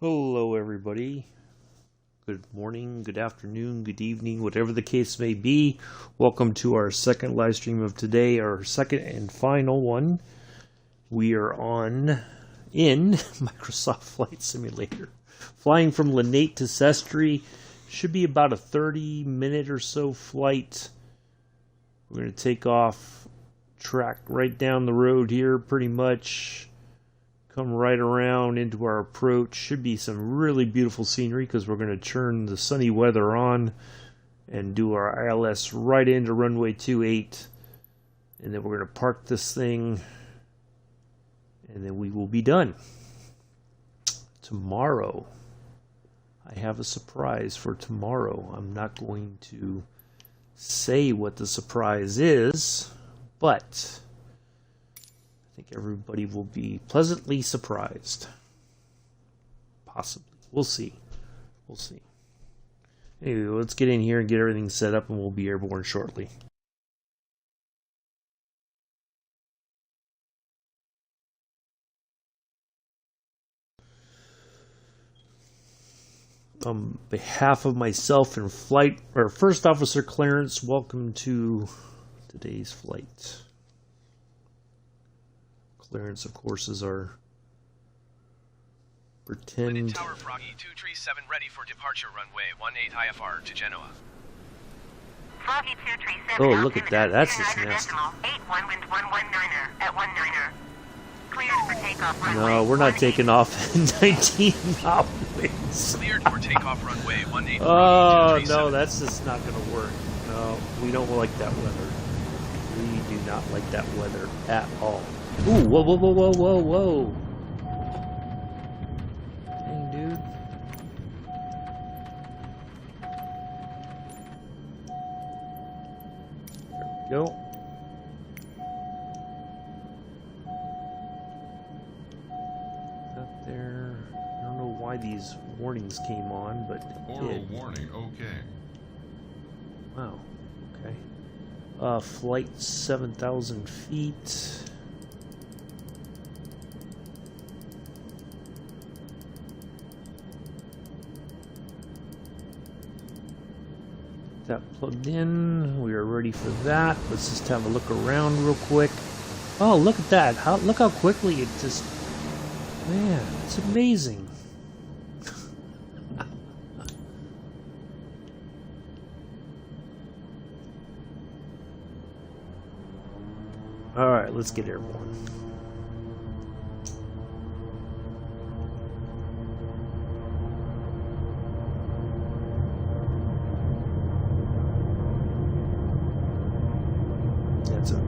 Hello everybody. Good morning, good afternoon, good evening, whatever the case may be. Welcome to our second live stream of today, our second and final one. We are in Microsoft Flight Simulator. Flying from Linate to Sestri. Should be about a 30-minute or so flight. We're going to take off track right down the road here pretty much. Come right around into our approach. Should be some really beautiful scenery because we're going to turn the sunny weather on and do our ILS right into runway 28, and then we're going to park this thing and then we will be done. Tomorrow I have a surprise for tomorrow. I'm not going to say what the surprise is, but I think everybody will be pleasantly surprised. Possibly. We'll see. We'll see. Anyway, let's get in here and get everything set up and we'll be airborne shortly. On behalf of myself and First Officer Clarence, welcome to today's flight. Clarence, of course, is our pretend. Linate Tower Froggy 237 ready for departure runway 18 IFR to Genoa. Froggy 237. Oh, look at that. That's just nasty. 81 wind 119er at 19er. Cleared for takeoff runway. No, we're not taking off at 19 knot winds. Cleared for takeoff runway 18 Oh, no, that's just not going to work. No, we don't like that weather. We do not like that weather at all. Ooh, whoa, whoa, whoa, whoa, whoa, whoa. Dang, dude. There we go. Up there. I don't know why these warnings came on, but it Oral did. warning, okay. Wow, okay. Flight 7,000 feet. That plugged in. We are ready for that. Let's just have a look around real quick. Oh, look at that. Look how quickly it just... Man, it's amazing. Alright, let's get airborne.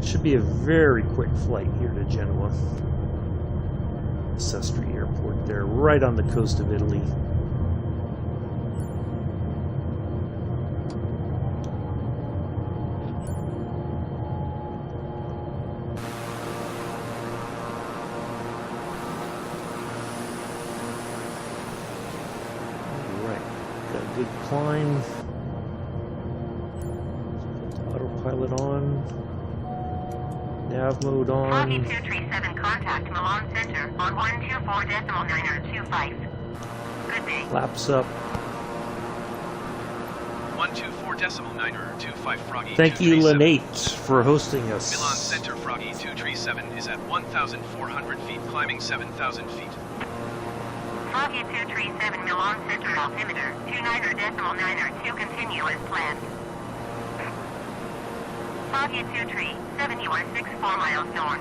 Should be a very quick flight here to Genoa. Sestri Airport there, right on the coast of Italy. Alright, got a good climb. Put the autopilot on. Nav mode on. Froggy 237 contact Milan Center on 124.925. Good day. Flaps up. 124.925 Froggy. Thank you, Linate, for hosting us. Milan Center Froggy 237 is at 1,400 feet, climbing 7,000 feet. Froggy 237 Milan Center altimeter 29.902 continue as planned. Froggy 237 you are 64 miles north.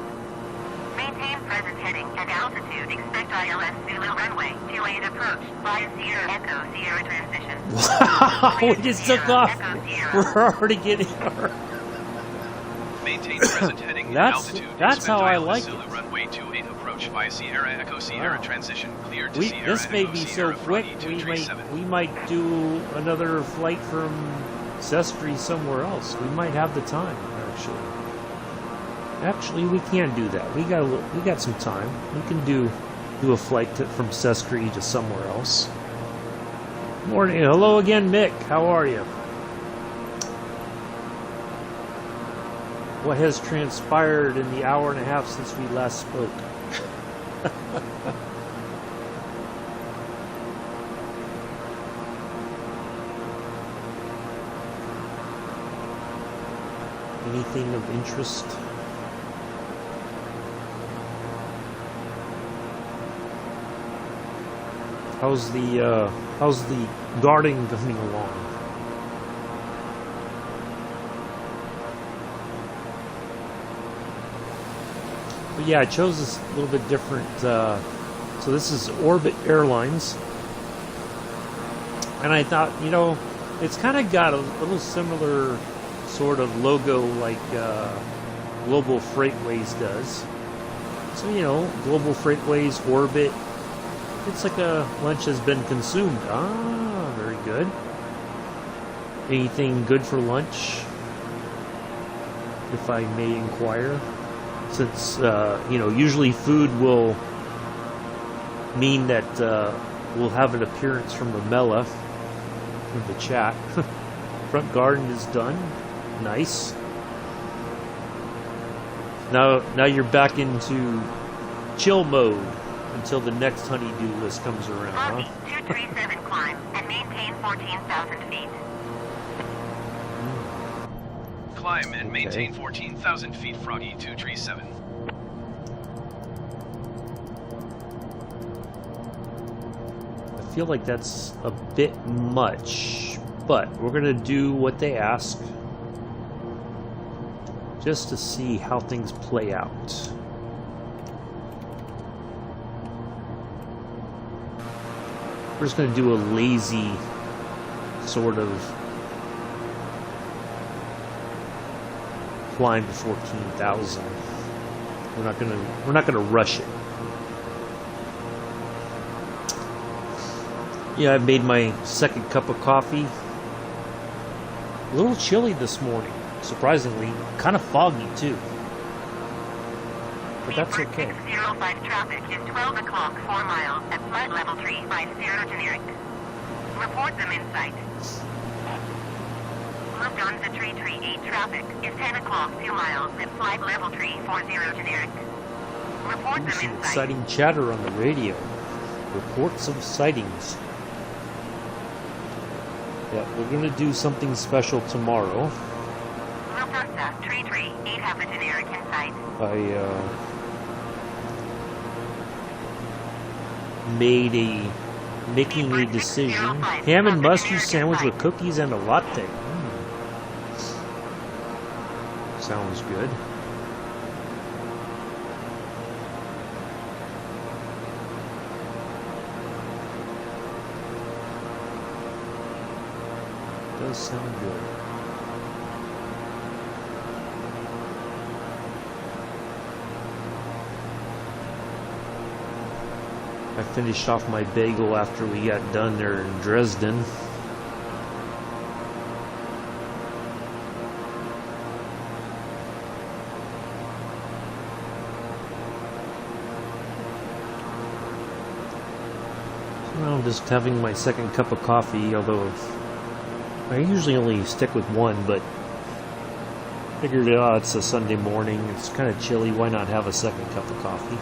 Maintain present heading at altitude. Expect ILS Zulu runway 28 approach via Sierra Echo Sierra transition. Wow, we just took off. We're already getting our... Maintain present heading at altitude. That's how I ILS like Zulu it. runway 28 approach via Sierra Echo Sierra Wow. transition. Cleared to Sierra This may Echo be so Sierra quick, Froggy we 237. might do another flight from Sestri somewhere else. We might have the time, actually. Actually, we can do that. We got some time. We can do a flight from Sestri to somewhere else. Morning. Hello again, Mick. How are you? What has transpired in the hour and a half since we last spoke? Anything of interest? How's the garden coming along? But yeah, I chose this a little bit different. So this is Orbit Airlines, and I thought, you know, it's kind of got a little similar sort of logo like Global Freightways does. So, you know, Global Freightways, Orbit. It's like a lunch has been consumed. Ah, very good. Anything good for lunch, if I may inquire? Since, you know, usually food will mean that we'll have an appearance from Ramella in the chat. Front garden is done. Nice. Now you're back into chill mode until the next honeydew list comes around, huh? 237 climb and maintain 14,000 feet. Climb and maintain 14,000 feet, Froggy 237. I feel like that's a bit much, but we're gonna do what they ask just to see how things play out. We're just going to do a lazy sort of climb to 14,000. We're not going to rush it. Yeah, I made my second cup of coffee. A little chilly this morning, surprisingly, kind of foggy too. But that's okay. 605 traffic is 12 o'clock, 4 miles at flight level 350 generic. Report them in sight. Lufthansa 338 traffic is 10 o'clock, 2 miles at flight level 340 generic. Report them in Some sight. exciting chatter on the radio. Reports of sightings. Yeah, we're going to do something special tomorrow. Lufthansa 338 have a generic in sight. Making a decision. Ham and mustard sandwich with cookies and a latte. Sounds good. Does sound good. I finished off my bagel after we got done there in Dresden. Well, I'm just having my second cup of coffee, although I usually only stick with one, but figured, it's a Sunday morning, it's kind of chilly, why not have a second cup of coffee?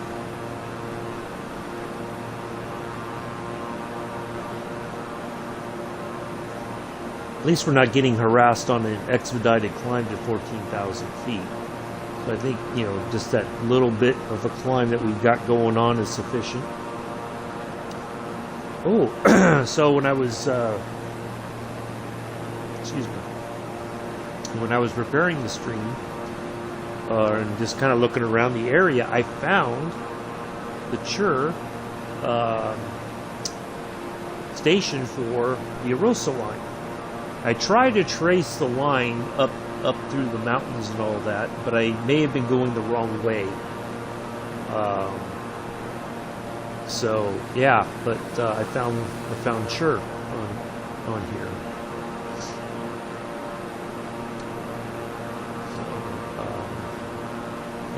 At least we're not getting harassed on an expedited climb to 14,000 feet. So I think, just that little bit of a climb that we've got going on is sufficient. Oh, so when I was, when I was preparing the stream, and just kind of looking around the area, I found the Chur station for the Arosa line. I tried to trace the line up through the mountains and all that, but I may have been going the wrong way. So yeah, but I found Chur on here. So,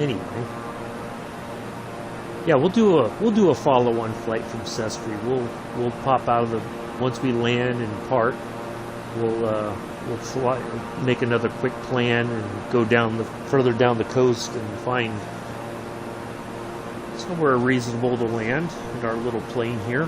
anyway, yeah, we'll do a follow-on flight from Sestri. We'll pop out of the once we land and park. We'll fly, make another quick plan and go further down the coast and find somewhere reasonable to land in our little plane here.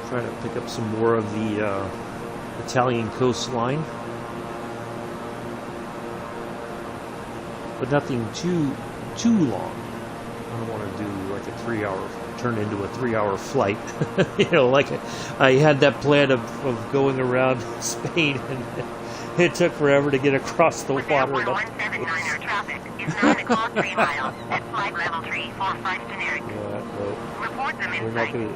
Try to pick up some more of the Italian coastline. But nothing too long. I don't want to do like a 3-hour, turn into a 3-hour flight. You know, like I had that plan of going around Spain, and it took forever to get across the water. 179er traffic is 9 o'clock 3 miles at flight level 345 generic. Report them in sight.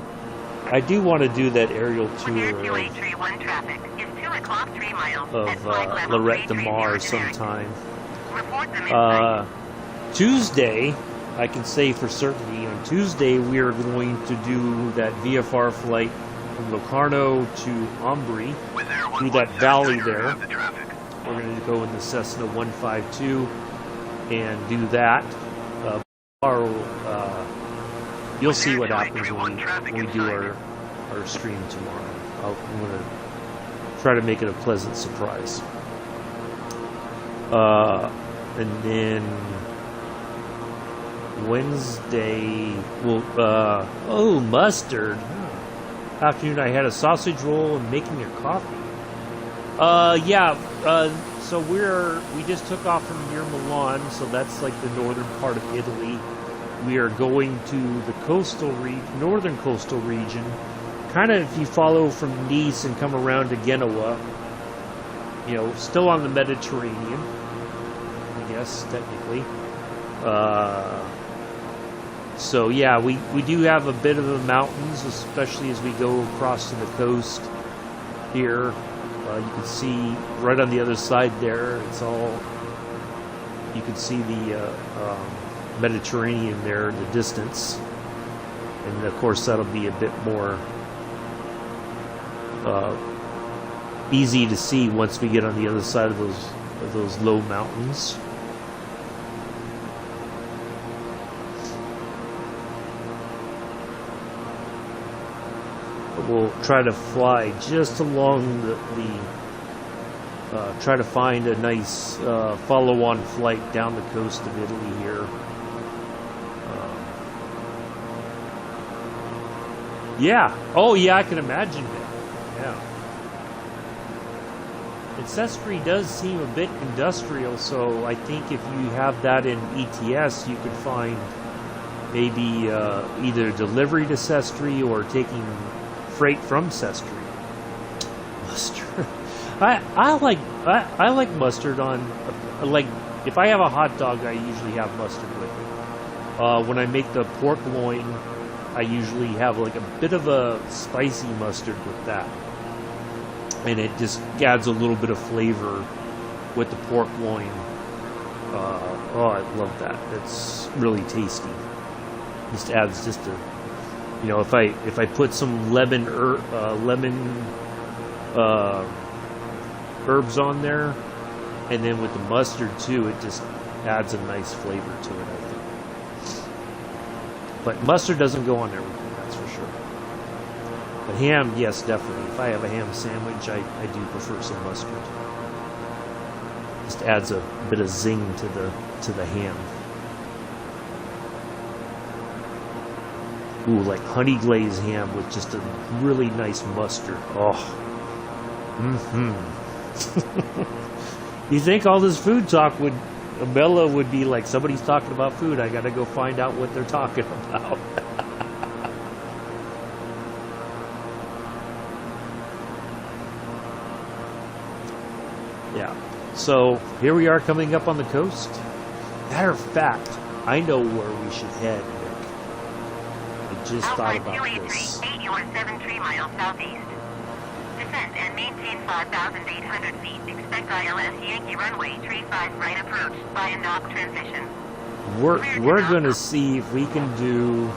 I do want to do that aerial tour 2831 traffic is 2 o'clock 3 miles at of flight level Lorette de 330 Mar generic. sometime. Report them in sight. Tuesday, I can say for certainty, on Tuesday we are going to do that VFR flight from Locarno to Ambri, through that valley there. We're going to go in the Cessna 152 and do that. You'll see what happens when we do our stream tomorrow. I'm going to try to make it a pleasant surprise. And then Wednesday, oh, mustard. Afternoon, I had a sausage roll and making a coffee. So we just took off from near Milan, so that's like the northern part of Italy. We are going to the northern coastal region. Kind of if you follow from Nice and come around to Genoa, you know, still on the Mediterranean, I guess, technically. So yeah, we do have a bit of the mountains, especially as we go across to the coast here. You can see right on the other side there, it's all, you can see the Mediterranean there in the distance. And of course that'll be a bit more easy to see once we get on the other side of those low mountains. We'll try to fly just along try to find a nice follow-on flight down the coast of Italy here. Yeah. Oh, yeah, I can imagine that. Yeah. And Sestri does seem a bit industrial, so I think if you have that in ETS, you could find maybe either delivery to Sestri or taking freight from Sestri. Mustard. I like mustard on, like, if I have a hot dog, I usually have mustard with it. When I make the pork loin, I usually have like a bit of a spicy mustard with that, and it just adds a little bit of flavor with the pork loin. I love that. It's really tasty. Just adds just a, you know, if I put some lemon herbs on there, and then with the mustard too, it just adds a nice flavor to it, I think. But mustard doesn't go on everything, that's for sure. But ham, yes, definitely. If I have a ham sandwich, I do prefer some mustard. Just adds a bit of zing to the ham. Ooh, like honey glazed ham with just a really nice mustard. Oh. You think all this food talk Bella would be like, somebody's talking about food, I gotta go find out what they're talking about. Yeah. So here we are coming up on the coast. Matter of fact, I know where we should head, Nick. I just thought about this. 873 miles southeast. Descend and maintain 5,800 feet. Expect ILS Yankee Runway 35 right approach by a knock transition. We're gonna see if we can do.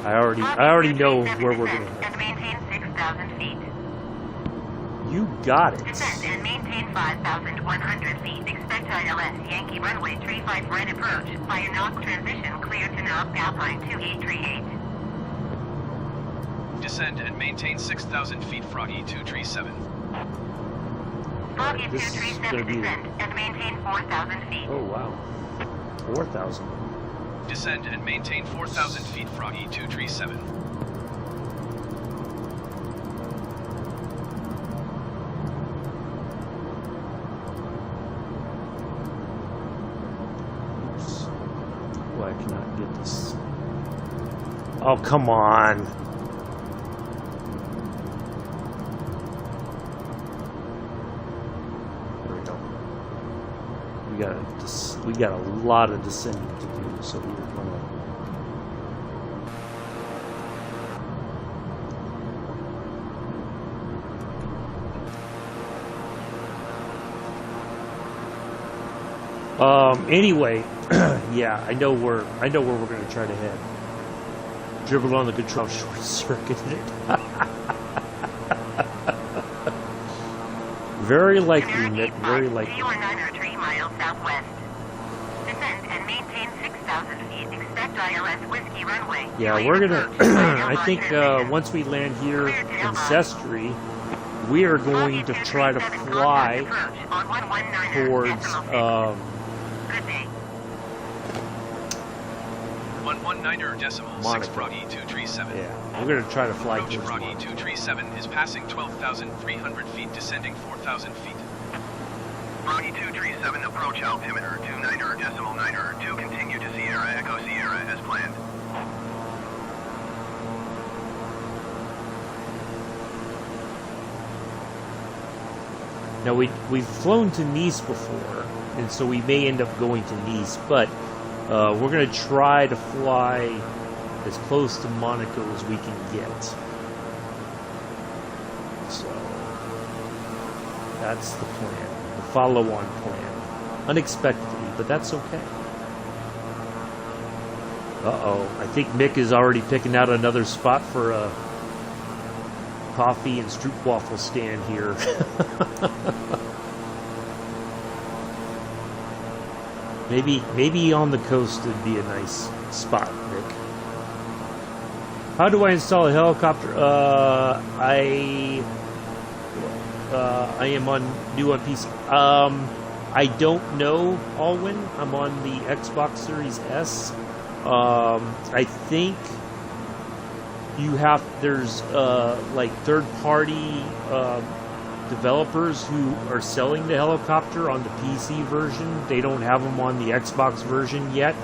I already know where we're gonna head. And maintain 6,000 feet. You got it. Descend and maintain 5,100 feet. Expect ILS Yankee Runway 35 right approach by a knock transition. Clear to knock Alpine 2838. Descend and maintain 6,000 feet, Froggy 237. Froggy This is 237 gonna be- descend and maintain 4,000 feet. Oh wow, 4,000. Descend and maintain 4,000 feet, Froggy 237. cannot get this. Oh, come on. There we go. We got a lot of descending to do, so we're gonna. Anyway, yeah, I know where we're gonna try to head. Dribbled on the control, short circuited it. Very likely, Nick, very likely. 3 miles southwest. Descend and maintain 6,000 feet. Expect ILS Whiskey Runway. Yeah, we're gonna. I think once we land here in Sestri, we are going to try to fly towards. 119er decimal Monaco. 6 Froggy 237. Yeah, we're gonna try to fly Approach towards Froggy Monaco. 237 is passing 12,300 feet, descending 4,000 feet. Froggy 237, approach altimeter 29er decimal 9er 2, continue to Sierra Echo Sierra as planned. Now we've flown to Nice before, and so we may end up going to Nice, but we're going to try to fly as close to Monaco as we can get. So that's the plan, the follow-on plan. Unexpectedly, but that's okay. Uh-oh, I think Mick is already picking out another spot for a coffee and stroopwafel stand here. Maybe on the coast would be a nice spot, Nick. How do I install a helicopter? I am new on PC. I don't know, Alwyn. I'm on the Xbox Series S. I think there's like third-party developers who are selling the helicopter on the PC version. They don't have them on the Xbox version yet.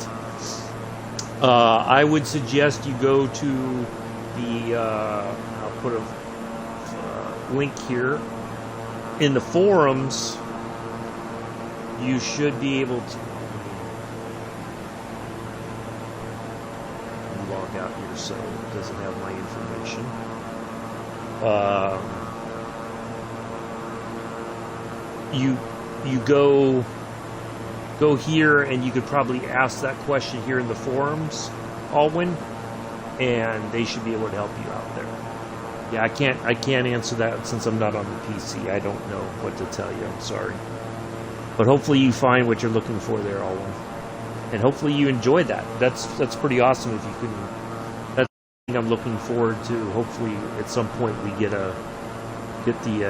I would suggest you go to the I'll put a link here in the forums. You should be able to log out here so it doesn't have my information. You go here, and you could probably ask that question here in the forums, Alwyn, and they should be able to help you out there. Yeah, I can't answer that since I'm not on the PC. I don't know what to tell you. I'm sorry, but hopefully you find what you're looking for there, Alwyn, and hopefully you enjoyed that. That's pretty awesome if you can. That's something I'm looking forward to. Hopefully at some point we get the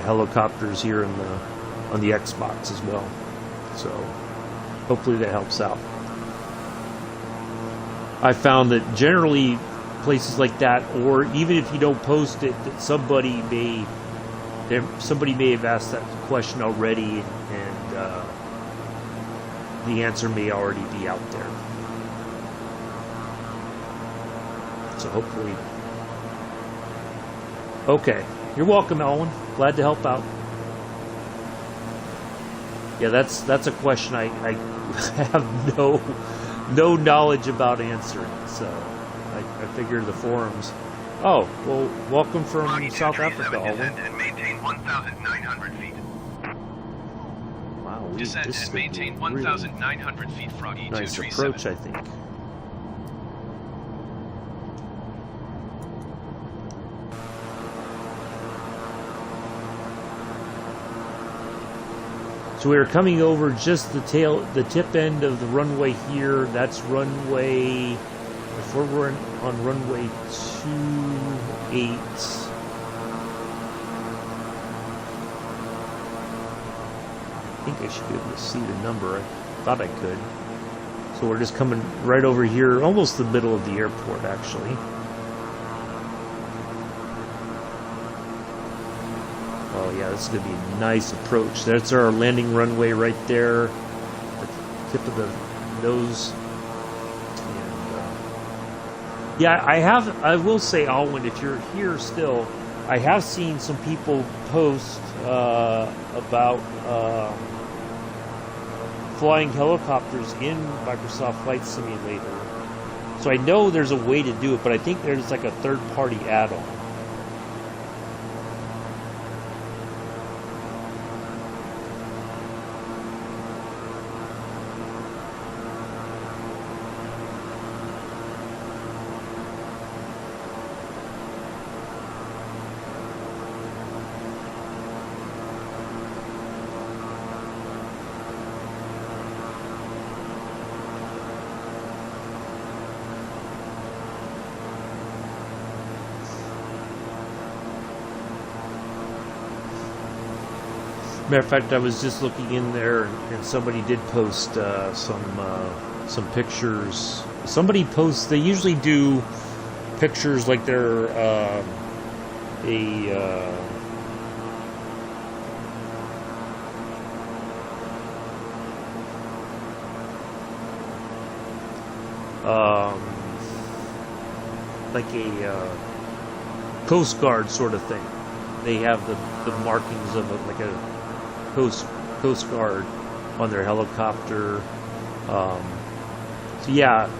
helicopters here on the Xbox as well. So hopefully that helps out. I found that generally places like that, or even if you don't post it, that somebody may have asked that question already, and the answer may already be out there. So hopefully. Okay, you're welcome, Alwyn. Glad to help out. Yeah, that's a question I have no knowledge about answering. So I figure the forums. Oh, well, welcome from South Africa, Alwyn. And maintain 1,900 feet. Wow, Descend this and is maintain a really 1,900 feet, Froggy nice 237. approach, I think. So we are coming over just the tip end of the runway here. That's runway. If we're on runway 28. I think I should be able to see the number. I thought I could. So we're just coming right over here, almost the middle of the airport, actually. Oh yeah, this is going to be a nice approach. That's our landing runway right there. At the tip of the nose. And Yeah, I will say, Alwyn, if you're here still, I have seen some people post about flying helicopters in Microsoft Flight Simulator. So I know there's a way to do it, but I think there's like a third-party add-on. Matter of fact, I was just looking in there, and somebody did post some pictures. Somebody posts. They usually do pictures like they're like a Coast Guard sort of thing. They have the markings of like a Coast Guard on their helicopter. So yeah,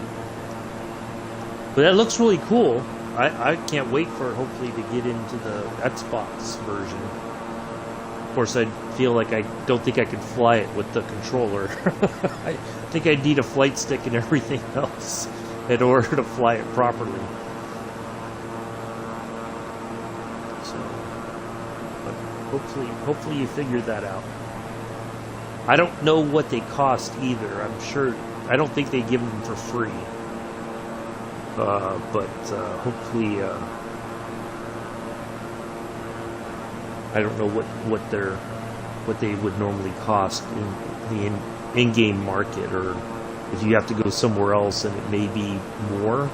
but that looks really cool. I can't wait for hopefully to get into the Xbox version. Of course, I feel like I don't think I could fly it with the controller. I think I need a flight stick and everything else in order to fly it properly. Hopefully you figured that out. I don't know what they cost either. I'm sure, I don't think they give them for free. But hopefully, I don't know what they would normally cost in the in-game market, or if you have to go somewhere else and it may be more,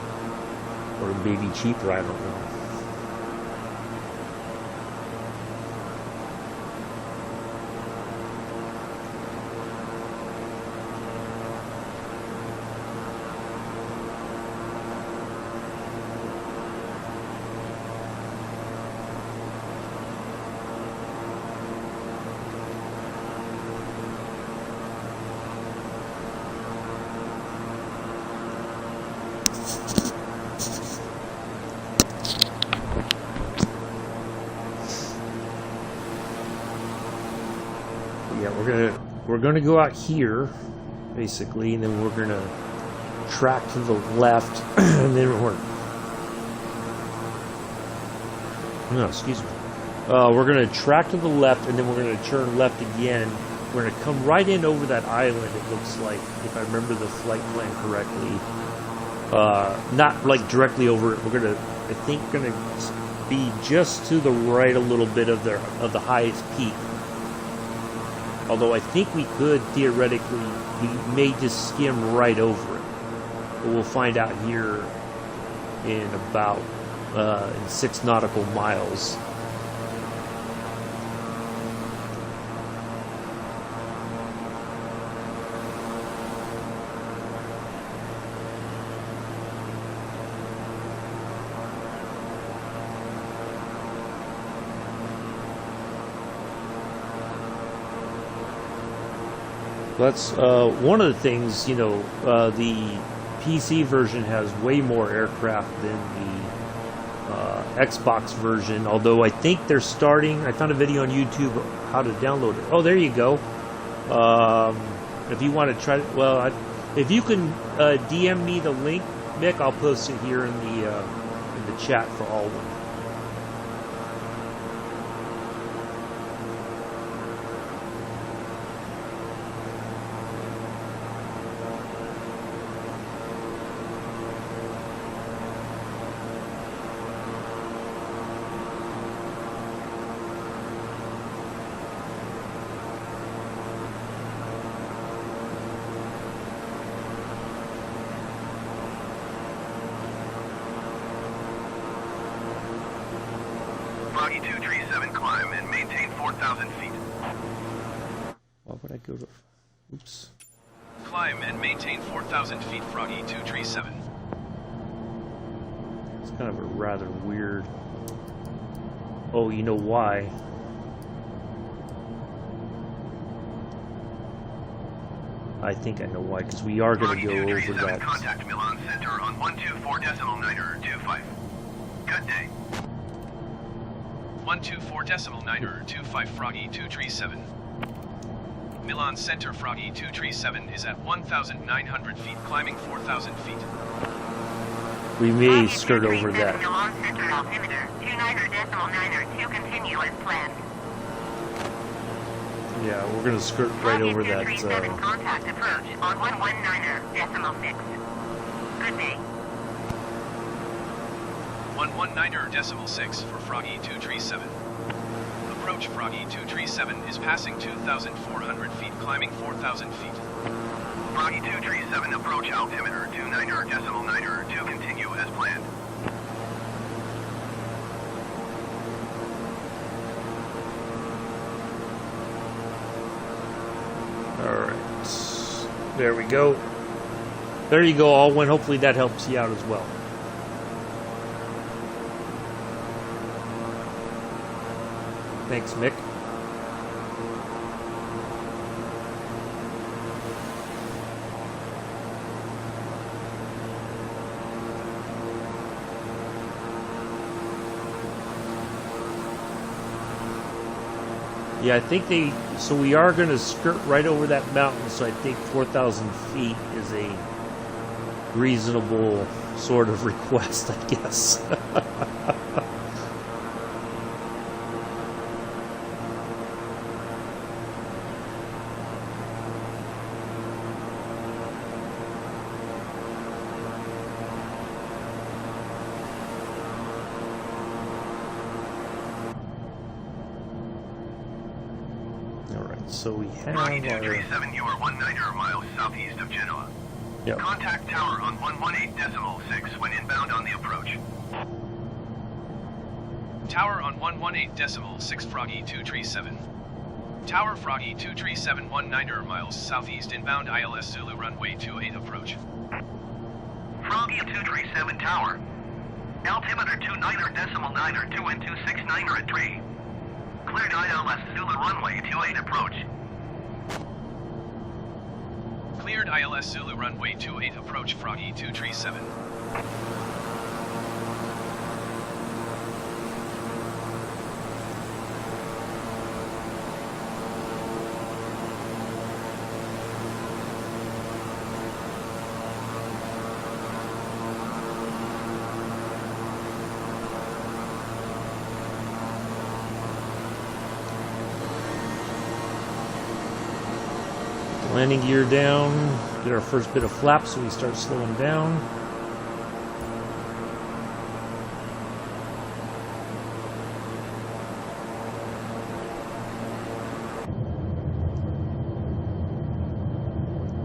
or it may be cheaper. I don't know. Yeah, we're gonna go out here, basically, and then we're gonna track to the left, and then we're gonna track to the left, and then we're gonna turn left again. We're gonna come right in over that island. It looks like, if I remember the flight plan correctly, not like directly over it. We're gonna, I think, gonna be just to the right a little bit of the highest peak. Although I think we could, theoretically, we may just skim right over it. But we'll find out here in about in 6 nautical miles. That's one of the things, you know, the PC version has way more aircraft than the Xbox version, although I think they're starting, I found a video on YouTube how to download it. Oh, there you go. If you want to try, well, if you can DM me the link, Mick, I'll post it here in the chat for all of them. Froggy 237, climb and maintain 4,000 feet. Why would I go to... Oops. Climb and maintain 4,000 feet, Froggy 237. Kind of a rather weird... Oh, you know why? I think I know why, because we are going to go over that. Contact Milan Center on 124.925. Good day. 124.925 Froggy 237. Milan Center Froggy 237 is at 1,900 feet, climbing 4,000 feet. We may skirt over that. Milan Center altimeter 29.902 continue as planned. Yeah, we're going to skirt right over that. Contact approach on 119.6. Good day. 119.6 for Froggy 237. Approach Froggy 237 is passing 2,400 feet, climbing 4,000 feet. Froggy 237 approach altimeter 29.902 continue as planned. Alright. There we go. There you go, Alwyn. Hopefully that helps you out as well. Thanks, Mick. Yeah, I think so we are going to skirt right over that mountain, so I think 4,000 feet is a reasonable sort of request, I guess. So we have Froggy 237, you are 19 miles southeast of Genoa. Yep. Contact tower on 118.6 when inbound on the approach. Tower on 118.6 Froggy 237. Tower Froggy 237, 19 miles southeast inbound ILS Zulu runway 28 approach. Froggy 237 tower. Altimeter 29.902 and 269 at 3. Cleared ILS Zulu runway 28 approach. Cleared ILS Zulu runway 28 approach Froggy 237. Landing gear down, get our first bit of flap so we start slowing down.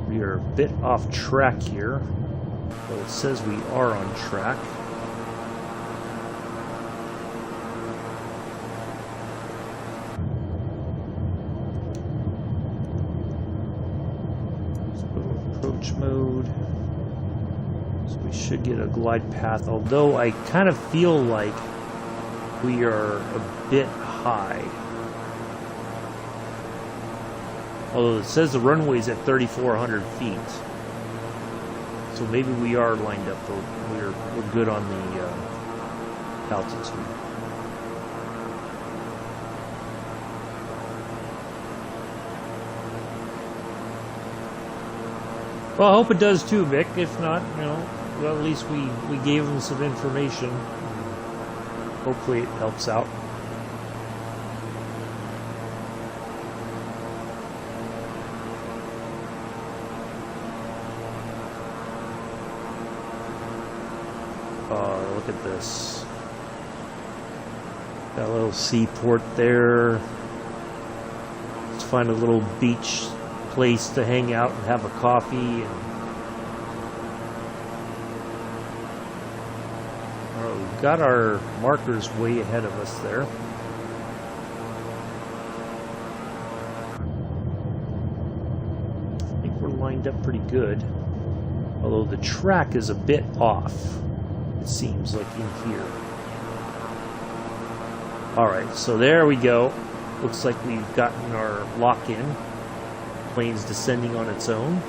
We are a bit off track here, but it says we are on track. Approach mode, so we should get a glide path, although I kind of feel like we are a bit high, although it says the runway's at 3,400 feet, so maybe we are lined up, but we're good on the altitude. Well, I hope it does too, Vic. If not, well, at least we gave them some information. Hopefully it helps out. Look at this. That little seaport there. Let's find a little beach place to hang out and have a coffee. Alright, we've got our markers way ahead of us there. I think we're lined up pretty good, although the track is a bit off. It seems like in here. Alright, so there we go. Looks like we've gotten our lock-in. Plane's descending on its own.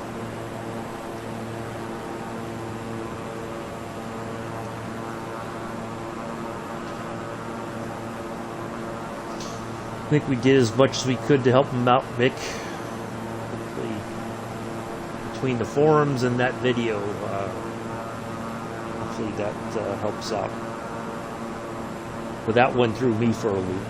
I think we did as much as we could to help him out, Mick. Hopefully, between the forums and that video, hopefully that helps out. But that one threw me for a loop.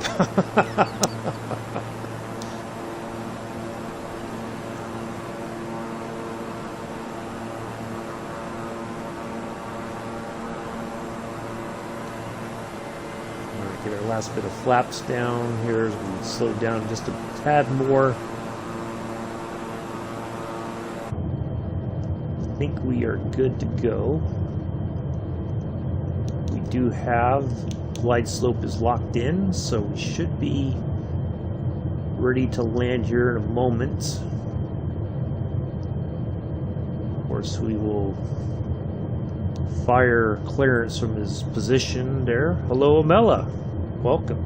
Get our last bit of flaps down here as we slow down just a tad more. I think we are good to go. We do have glide slope is locked in, so we should be ready to land here in a moment. Of course, we will fire clearance from his position there. Hello, Amela. Welcome.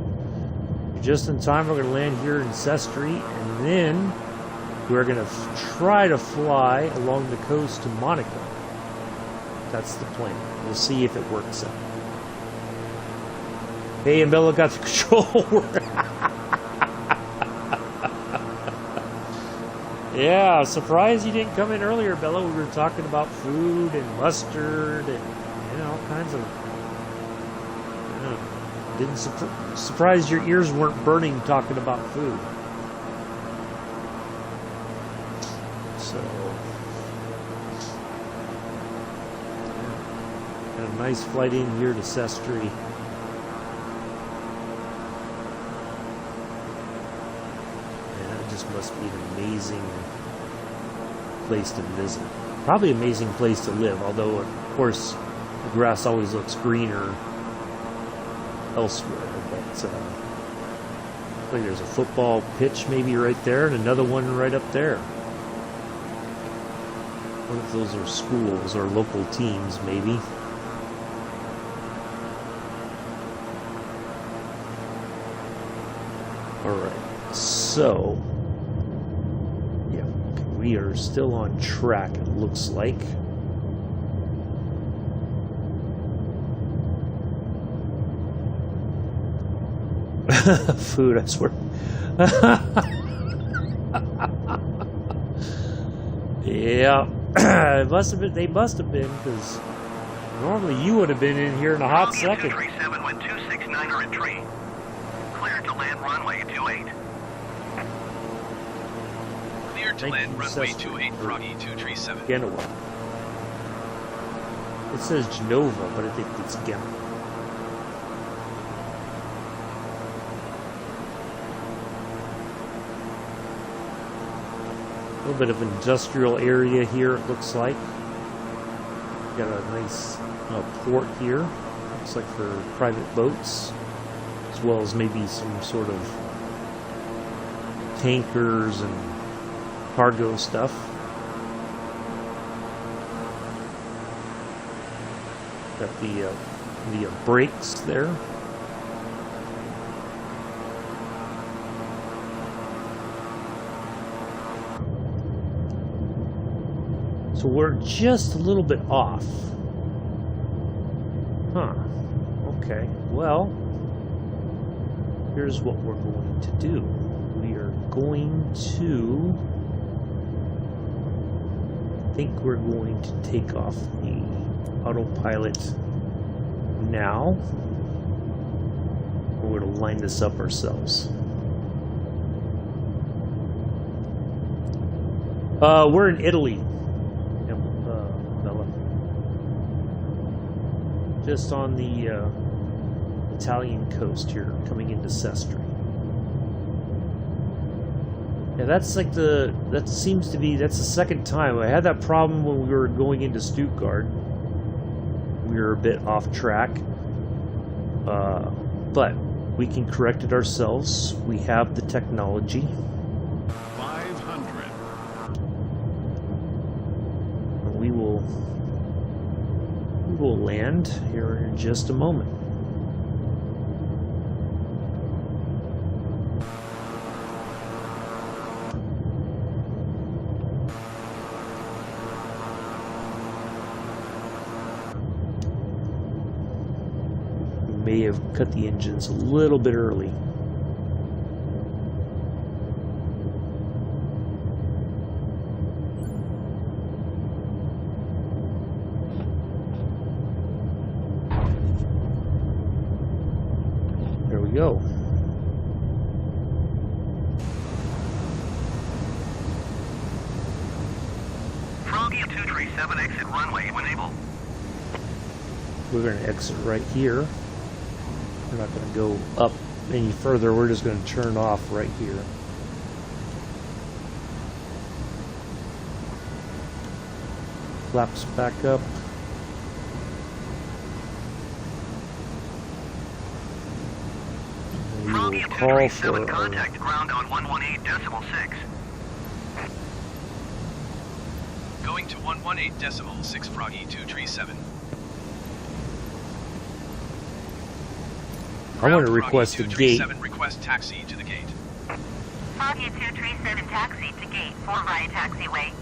You're just in time. We're going to land here in Sestri, and then we're going to try to fly along the coast to Monaco. That's the plan. We'll see if it works out. Hey, and Bella got the control. Yeah, surprised you didn't come in earlier, Bella. We were talking about food and mustard and all kinds of. Didn't surprised your ears weren't burning talking about food. So, got a nice flight in here to Sestri. Must be an amazing place to visit. Probably an amazing place to live, although of course the grass always looks greener elsewhere. But I think there's a football pitch maybe right there and another one right up there. What if those are schools or local teams maybe? Alright, so we are still on track, it looks like. Food, I swear. Yeah, it must have been. They must have been, because normally you would have been in here in a hot second. 237 with 269 are in tree. Cleared to land runway 28. To land runway 28 Froggy 237. Genoa. It says Genova, but I think it's Genoa. A little bit of industrial area here, it looks like. Got a nice port here. Looks like for private boats, as well as maybe some sort of tankers and cargo stuff. Got the brakes there. So we're just a little bit off. Huh. Okay. Well, here's what we're going to do. We are going to... I think we're going to take off the autopilot now. We're going to line this up ourselves. We're in Italy, Bella. Just on the Italian coast here, coming into Sestri. Yeah, that's like that seems to be, that's the second time. I had that problem when we were going into Stuttgart. We were a bit off track. But we can correct it ourselves. We have the technology. 500. We will we will land here in just a moment. We may have cut the engines a little bit early. There we go. Froggy 237 exit runway when able. We're going to exit right here. We're not going to go up any further. We're just going to turn off right here. Flaps back up. We will Froggy call 237 for contact ground on 118.6. Going to 118.6 Froggy 237. I want to request a gate. Request taxi to the gate. Froggy 237 taxi to gate 4 via taxiway.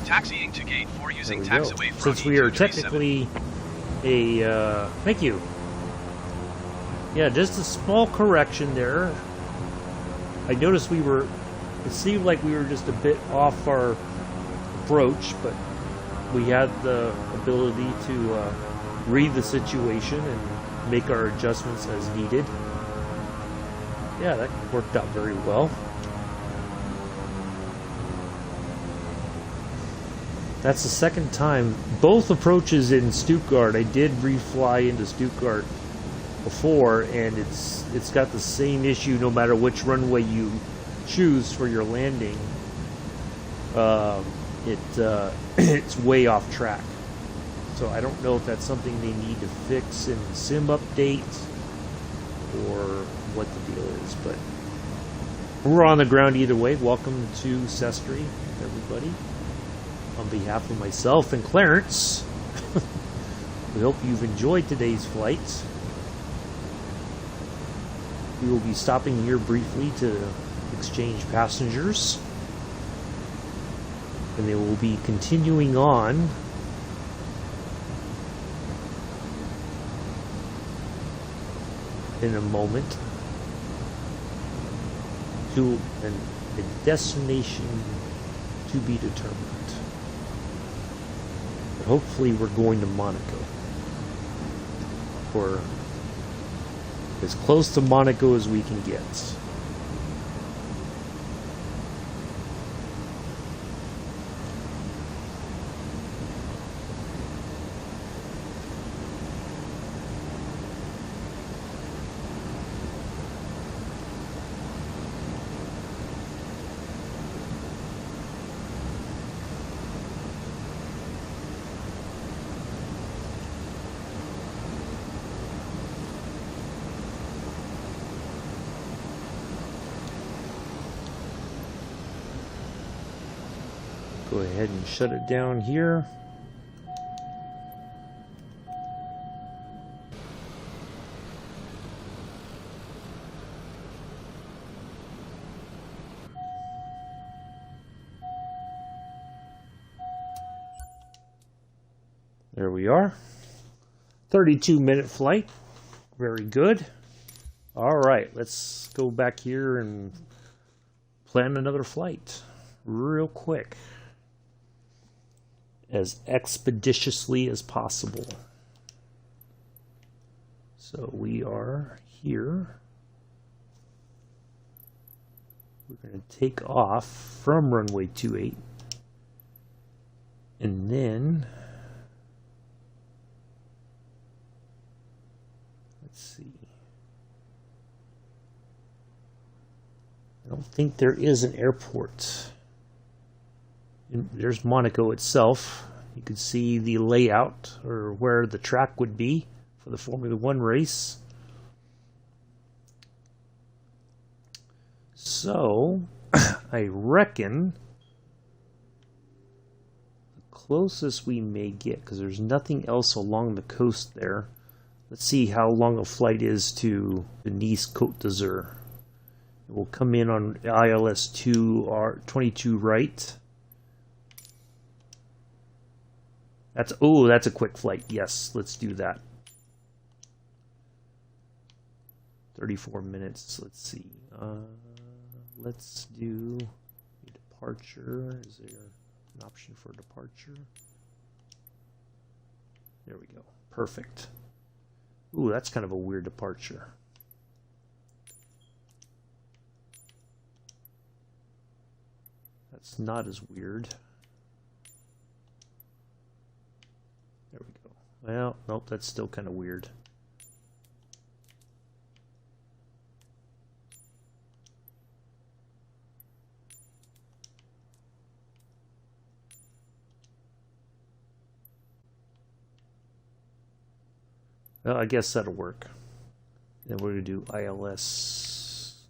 Taxiing to gate 4 There using we go. taxiway Froggy Since we are 237. technically a thank you. Yeah, just a small correction there. I noticed it seemed like we were just a bit off our approach, but we had the ability to read the situation and make our adjustments as needed. Yeah, that worked out very well. That's the second time. Both approaches in Stuttgart, I did refly into Stuttgart before, and it's got the same issue no matter which runway you choose for your landing. It's way off track. So I don't know if that's something they need to fix in the sim update or what the deal is, but we're on the ground either way. Welcome to Sestri, everybody. On behalf of myself and Clarence, we hope you've enjoyed today's flight. We will be stopping here briefly to exchange passengers, and they will be continuing on in a moment to a destination to be determined. But hopefully we're going to Monaco, or as close to Monaco as we can get. Go ahead and shut it down here. There we are. 32-minute flight. Very good. All right, let's go back here and plan another flight real quick, as expeditiously as possible. So we are here. We're going to take off from runway 28, and then let's see. I don't think there is an airport. There's Monaco itself. You can see the layout, or where the track would be for the Formula One race. So I reckon the closest we may get, because there's nothing else along the coast there. Let's see how long a flight is to the Nice Côte d'Azur. We'll come in on ILS 22 right. That's a quick flight. Yes, let's do that. 34 minutes. Let's see. Let's do a departure. Is there an option for departure? There we go. Perfect. Ooh, that's kind of a weird departure. That's not as weird. There we go. Well, nope, that's still kind of weird. Well, I guess that'll work. Then we're going to do ILS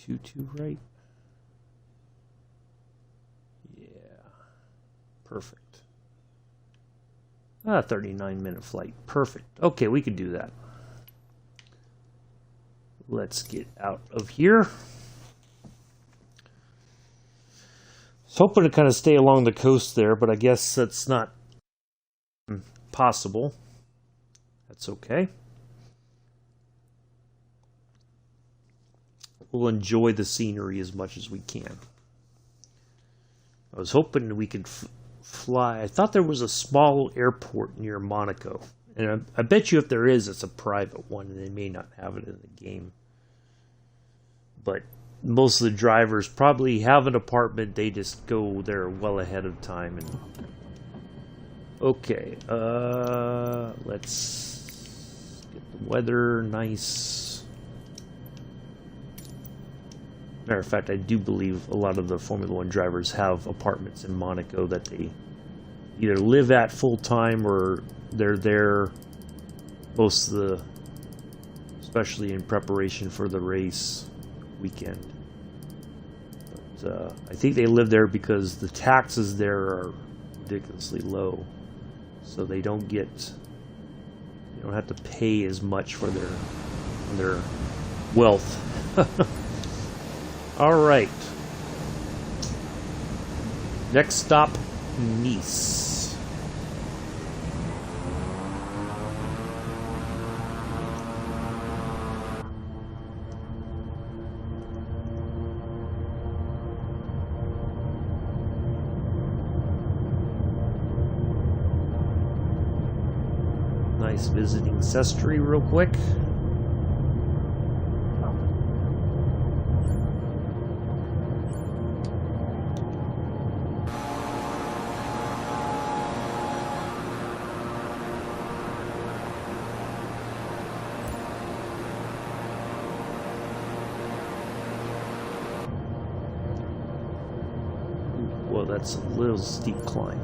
22 right. Yeah. Perfect. 39-minute flight. Perfect. Okay, we can do that. Let's get out of here. I was hoping to kind of stay along the coast there, but I guess that's not possible. That's okay. We'll enjoy the scenery as much as we can. I was hoping we could fly. I thought there was a small airport near Monaco. And I bet you if there is, it's a private one, and they may not have it in the game. But most of the drivers probably have an apartment. They just go there well ahead of time. And okay, let's get the weather nice. Matter of fact, I do believe a lot of the Formula One drivers have apartments in Monaco that they either live at full time or they're there most of the, especially in preparation for the race weekend. But I think they live there because the taxes there are ridiculously low, so they don't have to pay as much for their wealth. All right. Next stop, Nice. Nice visiting Sestri real quick. Well, that's a little steep climb.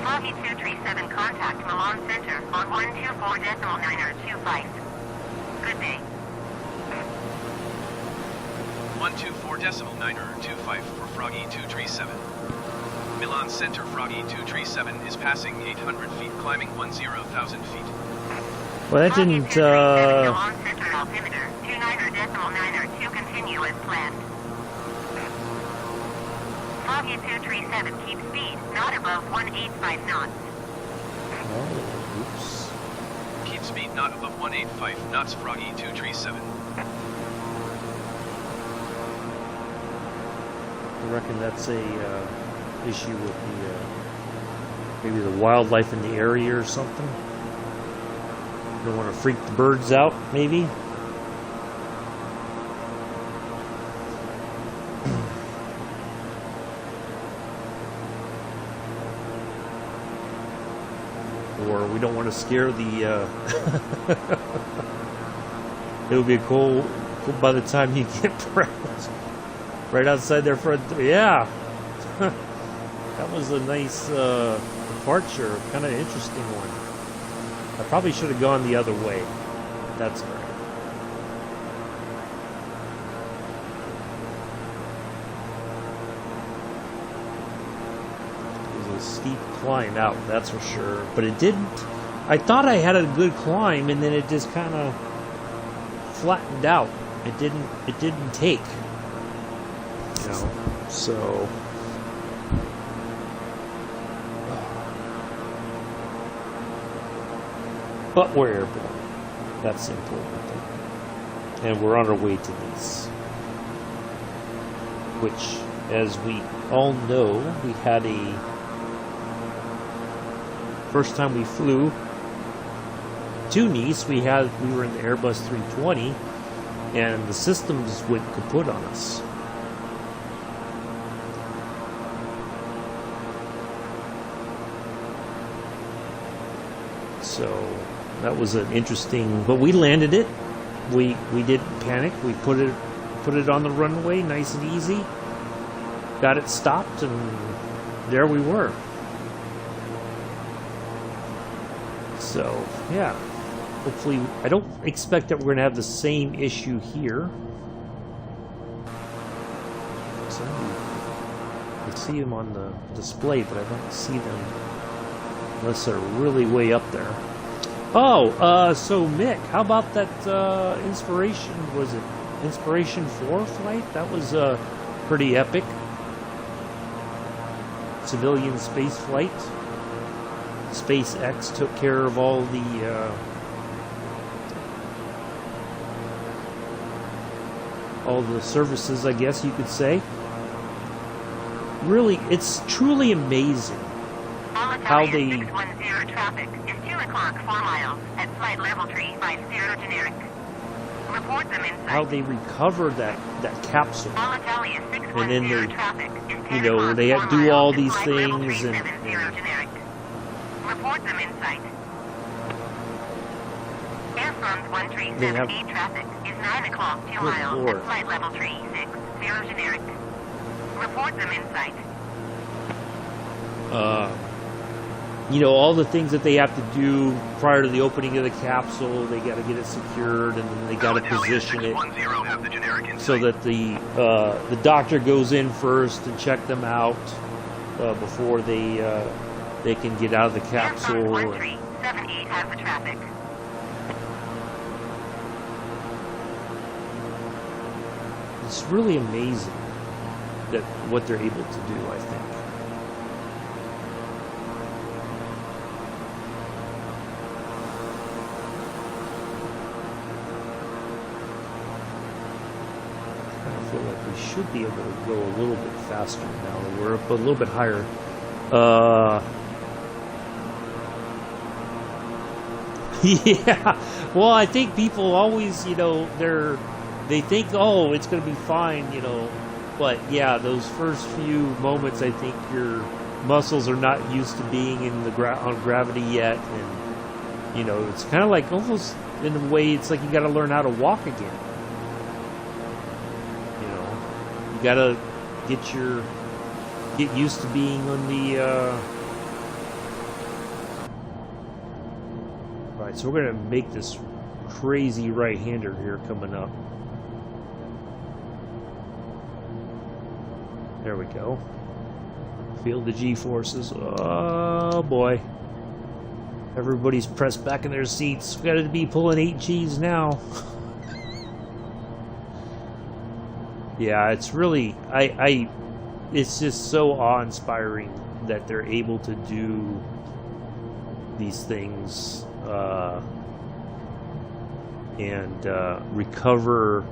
Froggy 237 contact Milan Center on 124.9025. Good day. 124.9025 for Froggy 237. Milan Center Froggy 237 is passing 800 feet, climbing 10,000 feet. Well, that didn't, Milan Center altimeter 29.92 continue as planned. Froggy 237 keep speed not above 185 knots. Oh, oops. Keep speed not above 185 knots, Froggy 237. I reckon that's a issue with the maybe the wildlife in the area or something. You don't want to freak the birds out, maybe. or we don't want to scare the. It would be cool by the time you get right outside their front door. Yeah, that was a nice departure, kind of interesting one. I probably should have gone the other way. That's all right. Steep climb out, that's for sure, but it didn't. I thought I had a good climb, and then it just kind of flattened out. It didn't take, you know. So but we're airborne. That's the important thing, and we're on our way to Nice, which, as we all know, we had a first time we flew to Nice, we were in the Airbus 320, and the systems went kaput on us. So that was an interesting. But we landed it. We didn't panic. We put it on the runway, nice and easy. Got it stopped, and there we were. So, yeah, hopefully, I don't expect that we're going to have the same issue here. So, I can see them on the display, but I don't see them unless they're really way up there. Oh, so Mick, how about that Inspiration, was it Inspiration 4 flight? That was pretty epic. Civilian space flight. SpaceX took care of all the services, I guess you could say. Really, it's truly amazing how they 610 traffic is 2 o'clock 4 miles at flight level 350 generic. Report them inside. How they recover that capsule, and then they, traffic is 10 you know, o'clock they 4 do miles all at these flight level things, and 370 generic. Report them in sight. Airfront 137E traffic is 9 o'clock 2 miles Lord. at flight level 360 generic. Report them in sight. You know, all the things that they have to do prior to the opening of the capsule, they got to get it secured, and then they got to position it so that the doctor goes in first and check them out before they can get out of the capsule. Airfront 1378 has the traffic. It's really amazing that what they're able to do, I think. I feel like we should be able to go a little bit faster now that we're up a little bit higher. Yeah, well, I think people always, you know, they think, oh, it's going to be fine, you know, but yeah, those first few moments, I think your muscles are not used to being in on gravity yet, and you know, it's kind of like almost in a way, it's like you got to learn how to walk again. You know, you got to get used to being on the. All right, so we're gonna make this crazy right-hander here coming up. There we go. Feel the G-forces. Oh boy. Everybody's pressed back in their seats. We gotta be pulling 8 Gs now. Yeah, it's really, it's just so awe-inspiring that they're able to do these things and recover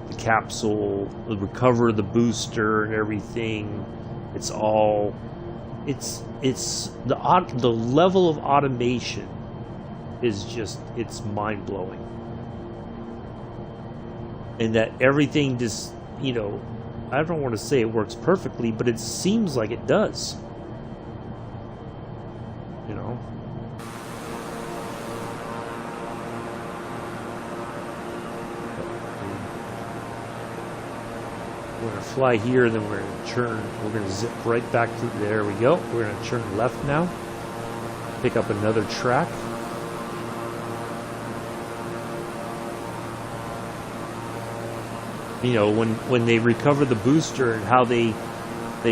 the capsule, recover the booster and everything. It's all, it's the level of automation is just, it's mind-blowing. And that everything just, you know, I don't want to say it works perfectly, but it seems like it does. You know? fly here, and then we're going to turn. We're going to zip right back to. There we go. We're going to turn left now. Pick up another track. You know, when they recover the booster and how they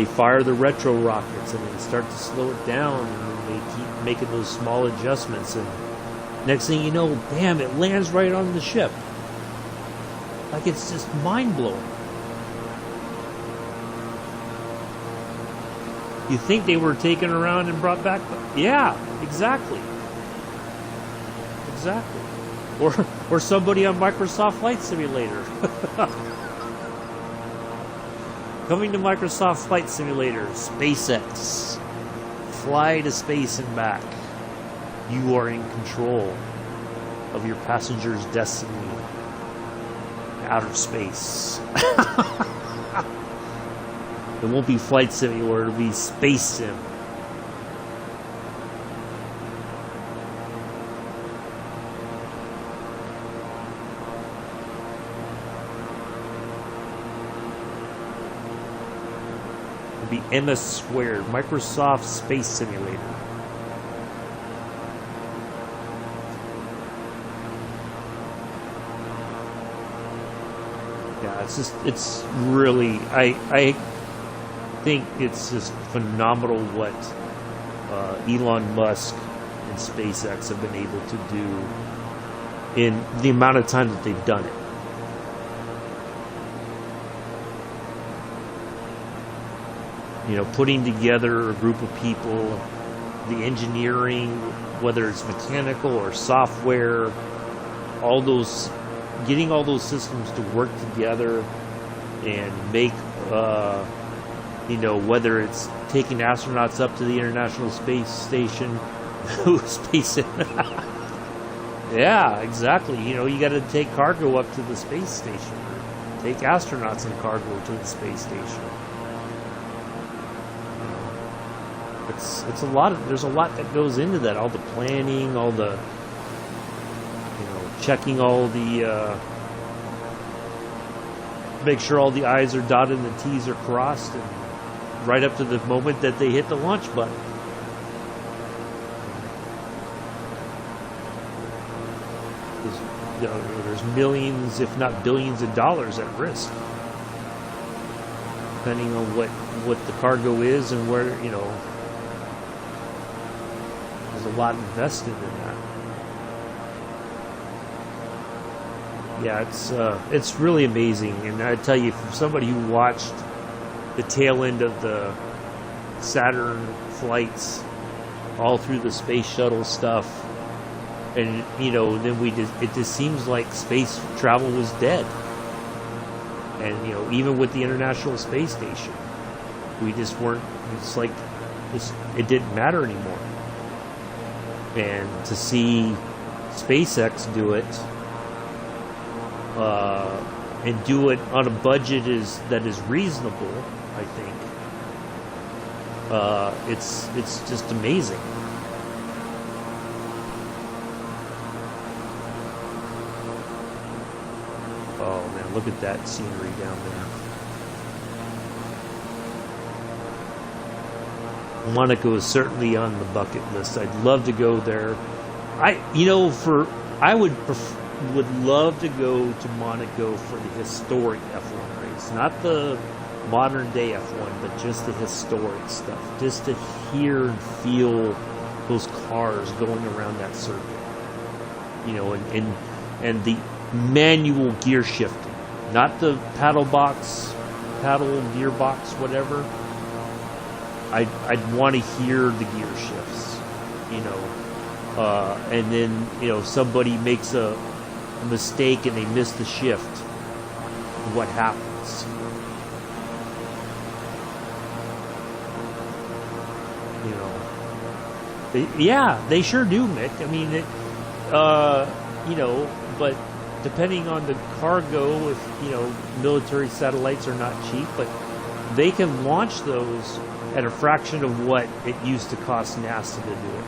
fire the retro rockets and they start to slow it down, and they keep making those small adjustments, and next thing you know, bam, it lands right on the ship. Like, it's just mind-blowing. You think they were taken around and brought back? Yeah, exactly. Exactly. Or somebody on Microsoft Flight Simulator. Coming to Microsoft Flight Simulator, SpaceX. Fly to space and back. You are in control of your passenger's destiny. Outer space. It won't be Flight Simulator, it'll be Space Sim. It'll be MS Squared, Microsoft Space Simulator. Yeah, it's really, I think it's just phenomenal what Elon Musk and SpaceX have been able to do in the amount of time that they've done it. You know, putting together a group of people, the engineering, whether it's mechanical or software, all those, getting all those systems to work together and make you know, whether it's taking astronauts up to the International Space Station, yeah, exactly. You know, you got to take cargo up to the space station, or take astronauts and cargo to the space station. It's a lot of, there's a lot that goes into that. All the planning, all the, you know, checking all the, make sure all the I's are dotted and the T's are crossed, and right up to the moment that they hit the launch button. There's millions, if not billions of dollars at risk, depending on what the cargo is and where, you know, there's a lot invested in that. Yeah, it's really amazing, and I tell you, for somebody who watched the tail end of the Saturn flights, all through the space shuttle stuff, and you know, then it just seems like space travel was dead. And you know, even with the International Space Station, we just weren't. It's like it didn't matter anymore. And to see SpaceX do it, and do it on a budget that is reasonable, I think. It's just amazing. Oh man, look at that scenery down there. Monaco is certainly on the bucket list. I'd love to go there. I would love to go to Monaco for the historic F1 race, not the modern day F1, but just the historic stuff, just to hear and feel those cars going around that circuit, you know, and the manual gear shifting, not the paddle gearbox, whatever. I'd want to hear the gear shifts, you know, and then, you know, somebody makes a mistake and they miss the shift. What happens? You know, they sure do, Mick. I mean, you know, but depending on the cargo, if, you know, military satellites are not cheap, but they can launch those at a fraction of what it used to cost NASA to do it.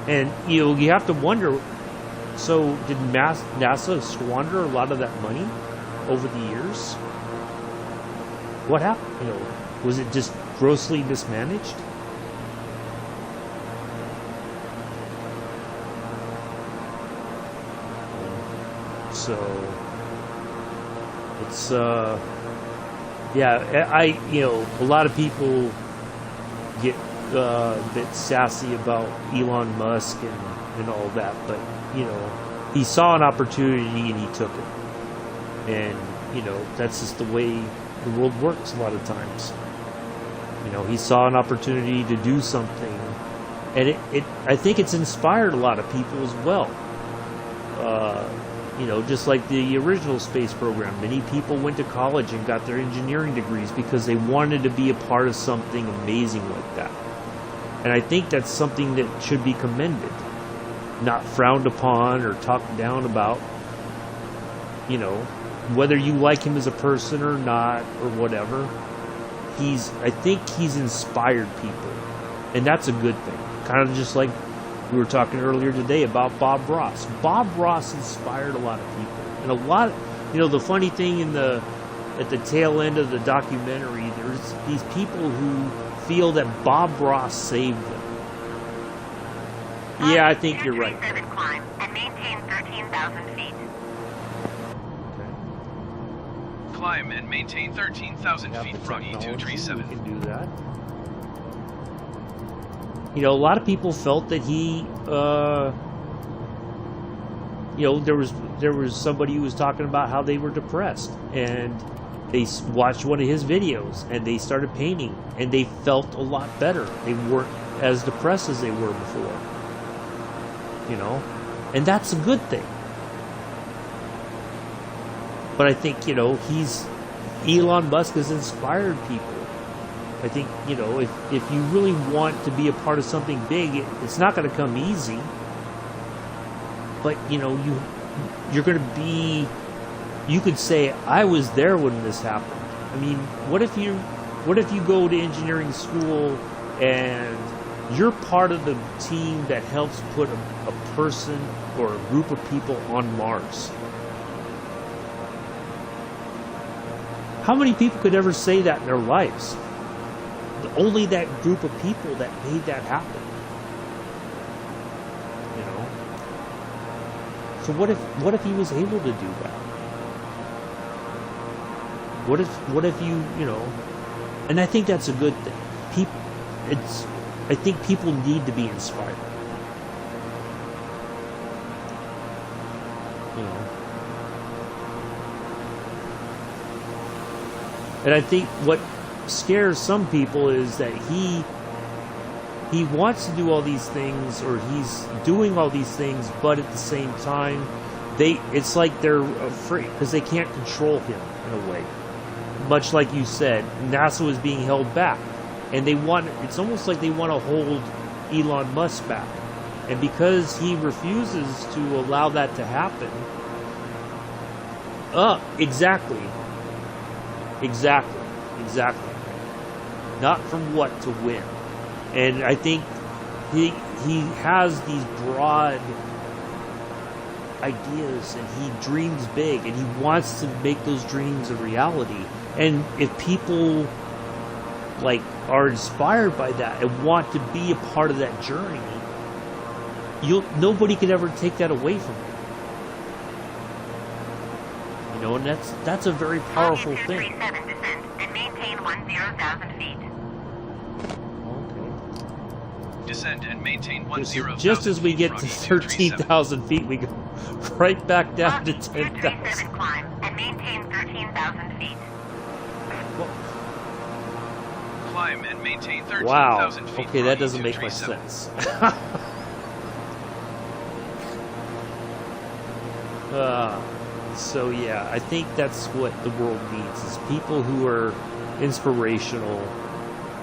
And, you know, you have to wonder, so did NASA squander a lot of that money over the years? what happened? You know, was it just grossly mismanaged? So it's yeah, you know, a lot of people get a bit sassy about Elon Musk and all that, but you know, he saw an opportunity and he took it. And you know, that's just the way the world works a lot of times. You know, he saw an opportunity to do something, and I think it's inspired a lot of people as well. You know, just like the original space program, many people went to college and got their engineering degrees because they wanted to be a part of something amazing like that. And I think that's something that should be commended, not frowned upon or talked down about. You know, whether you like him as a person or not or whatever, I think he's inspired people, and that's a good thing. Kind of just like we were talking earlier today about Bob Ross. Bob Ross inspired a lot of people, and a lot of, you know, the funny thing at the tail end of the documentary, there's these people who feel that Bob Ross saved them. Yeah, I think you're right. Climb and maintain 13,000 feet. Climb and maintain 13,000 feet, Froggy 237. We can do that. You know, a lot of people felt that he, you know, there was somebody who was talking about how they were depressed, and they watched one of his videos, and they started painting, and they felt a lot better. They weren't as depressed as they were before. You know, and that's a good thing. But I think, you know, Elon Musk has inspired people. I think, you know, if you really want to be a part of something big, it's not going to come easy. But, you know, you're going to be, you could say, I was there when this happened. I mean, what if you go to engineering school and you're part of the team that helps put a person or a group of people on Mars? How many people could ever say that in their lives? Only that group of people that made that happen. You know? So what if he was able to do that? What if you know? And I think that's a good thing. I think people need to be inspired. You know? And I think what scares some people is that he wants to do all these things, or he's doing all these things, but at the same time, it's like they're afraid because they can't control him in a way. Much like you said, NASA is being held back, and it's almost like they want to hold Elon Musk back. And because he refuses to allow that to happen, exactly. Not from what to win. And I think he has these broad ideas, and he dreams big, and he wants to make those dreams a reality. And if people like are inspired by that and want to be a part of that journey, nobody could ever take that away from you. You know, and that's a very powerful thing. 237 descent and maintain 10,000 feet. Okay. Descend and maintain 10,000 Just as we get to 13,000 feet, we go right back down to 10,000. 10,000. Climb and maintain 13,000 feet. Climb and maintain 13,000 Wow. feet. Okay, that doesn't make much sense. So yeah, I think that's what the world needs, is people who are inspirational,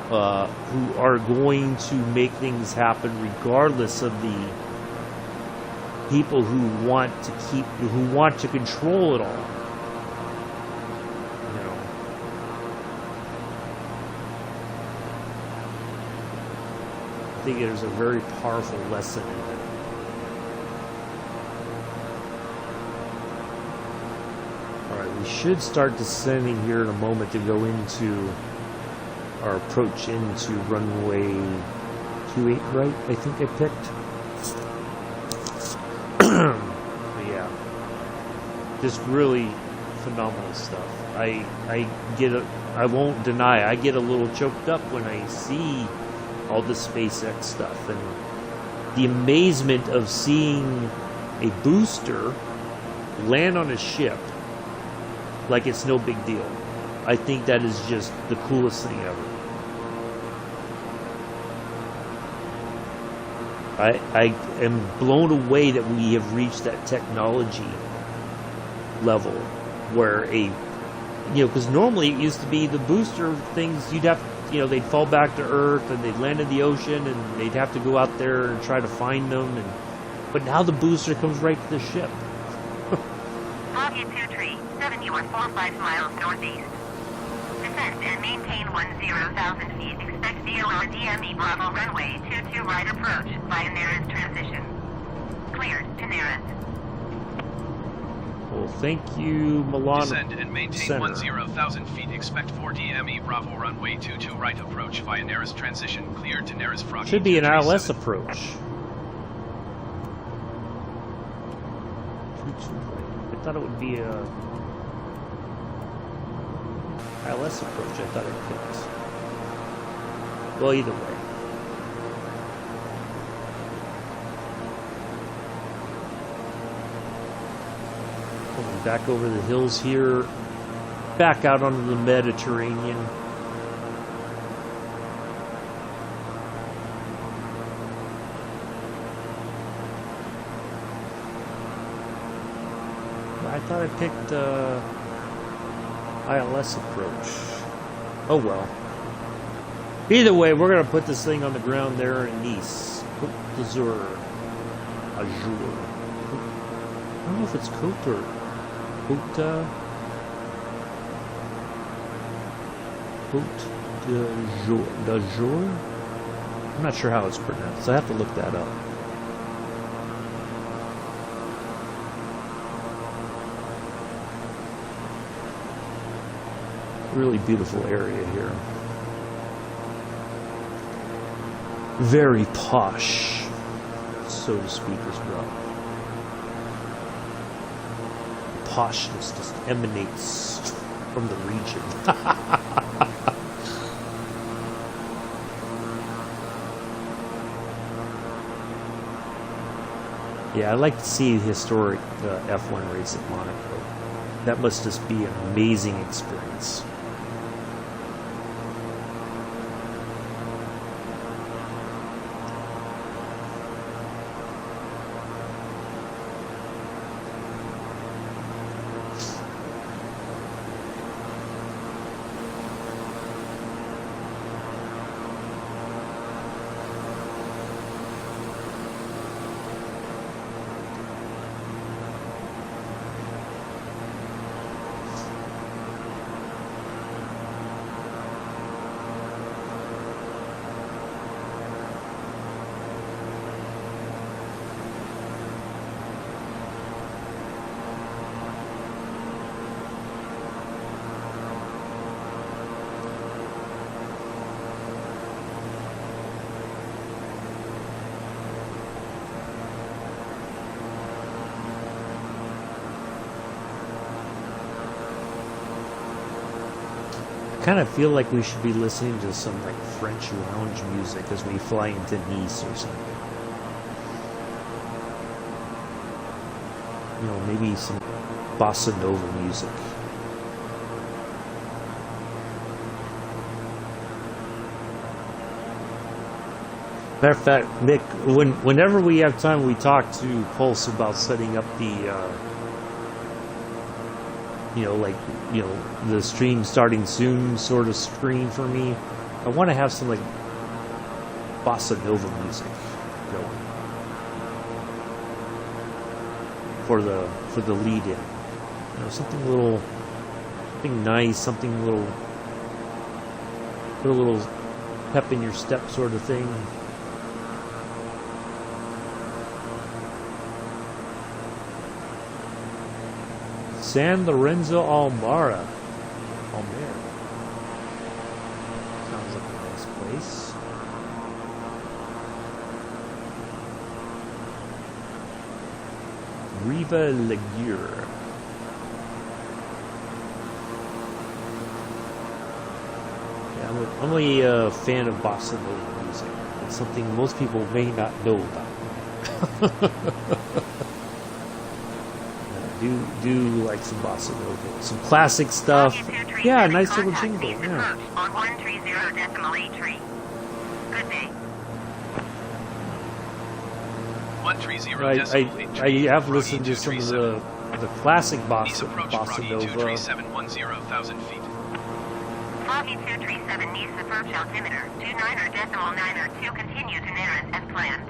who are going to make things happen regardless of the people who want to control it all. You know. I think there's a very powerful lesson in it. We should start descending here in a moment to go into our approach into runway 28, right? I think I picked. But yeah, just really phenomenal stuff. I won't deny, I get a little choked up when I see all the SpaceX stuff and the amazement of seeing a booster land on a ship like it's no big deal. I think that is just the coolest thing ever. I am blown away that we have reached that technology level where because normally it used to be the booster things, you'd have, they'd fall back to Earth and they'd land in the ocean and they'd have to go out there and try to find them. But now the booster comes right to the ship. Foggy 2-tree, 7145 miles northeast. Descend and maintain 10,000 feet. Expect VOR DME Bravo runway 22 right approach via nearest transition. Cleared to nearest. Well, thank you, Milano. Descend and maintain 10,000 feet. Expect 4 DME Bravo runway 22 right approach via nearest transition. Cleared to nearest Froggy. Should be an ILS approach. I thought it would be a ILS approach. I thought it picked. Well, either way. Going back over the hills here, back out onto the Mediterranean. I thought I picked ILS approach. Oh well. Either way, we're going to put this thing on the ground there in Nice. Côte d'Azur. Azure. I don't know if it's Côte or Côte. Côte d'Azur? I'm not sure how it's pronounced. I have to look that up. Really beautiful area here. Very posh, so to speak, as well. Poshness just emanates from the region. Yeah, I'd like to see historic F1 race at Monaco. That must just be an amazing experience. I kind of feel like we should be listening to some like French lounge music as we fly into Nice or something. Maybe some bossa nova music. Matter of fact, Nick, whenever we have time, we talk to Pulse about setting up the the stream starting soon sort of screen for me. I want to have some like bossa nova music going for the lead in. Something nice, something put a little pep in your step sort of thing. San Lorenzo Almera. Sounds like a nice place. Riva Ligure. I'm a fan of bossa nova music. It's something most people may not know about. do like some bossa nova, some classic stuff. Yeah, nice little jingle. Yeah. On 130.83. Good day. 130.83. I have listened to some of the classic bossa nova. 23710,000 feet. Foggy 237 needs approach altimeter 29.902. Continue to Neris as planned.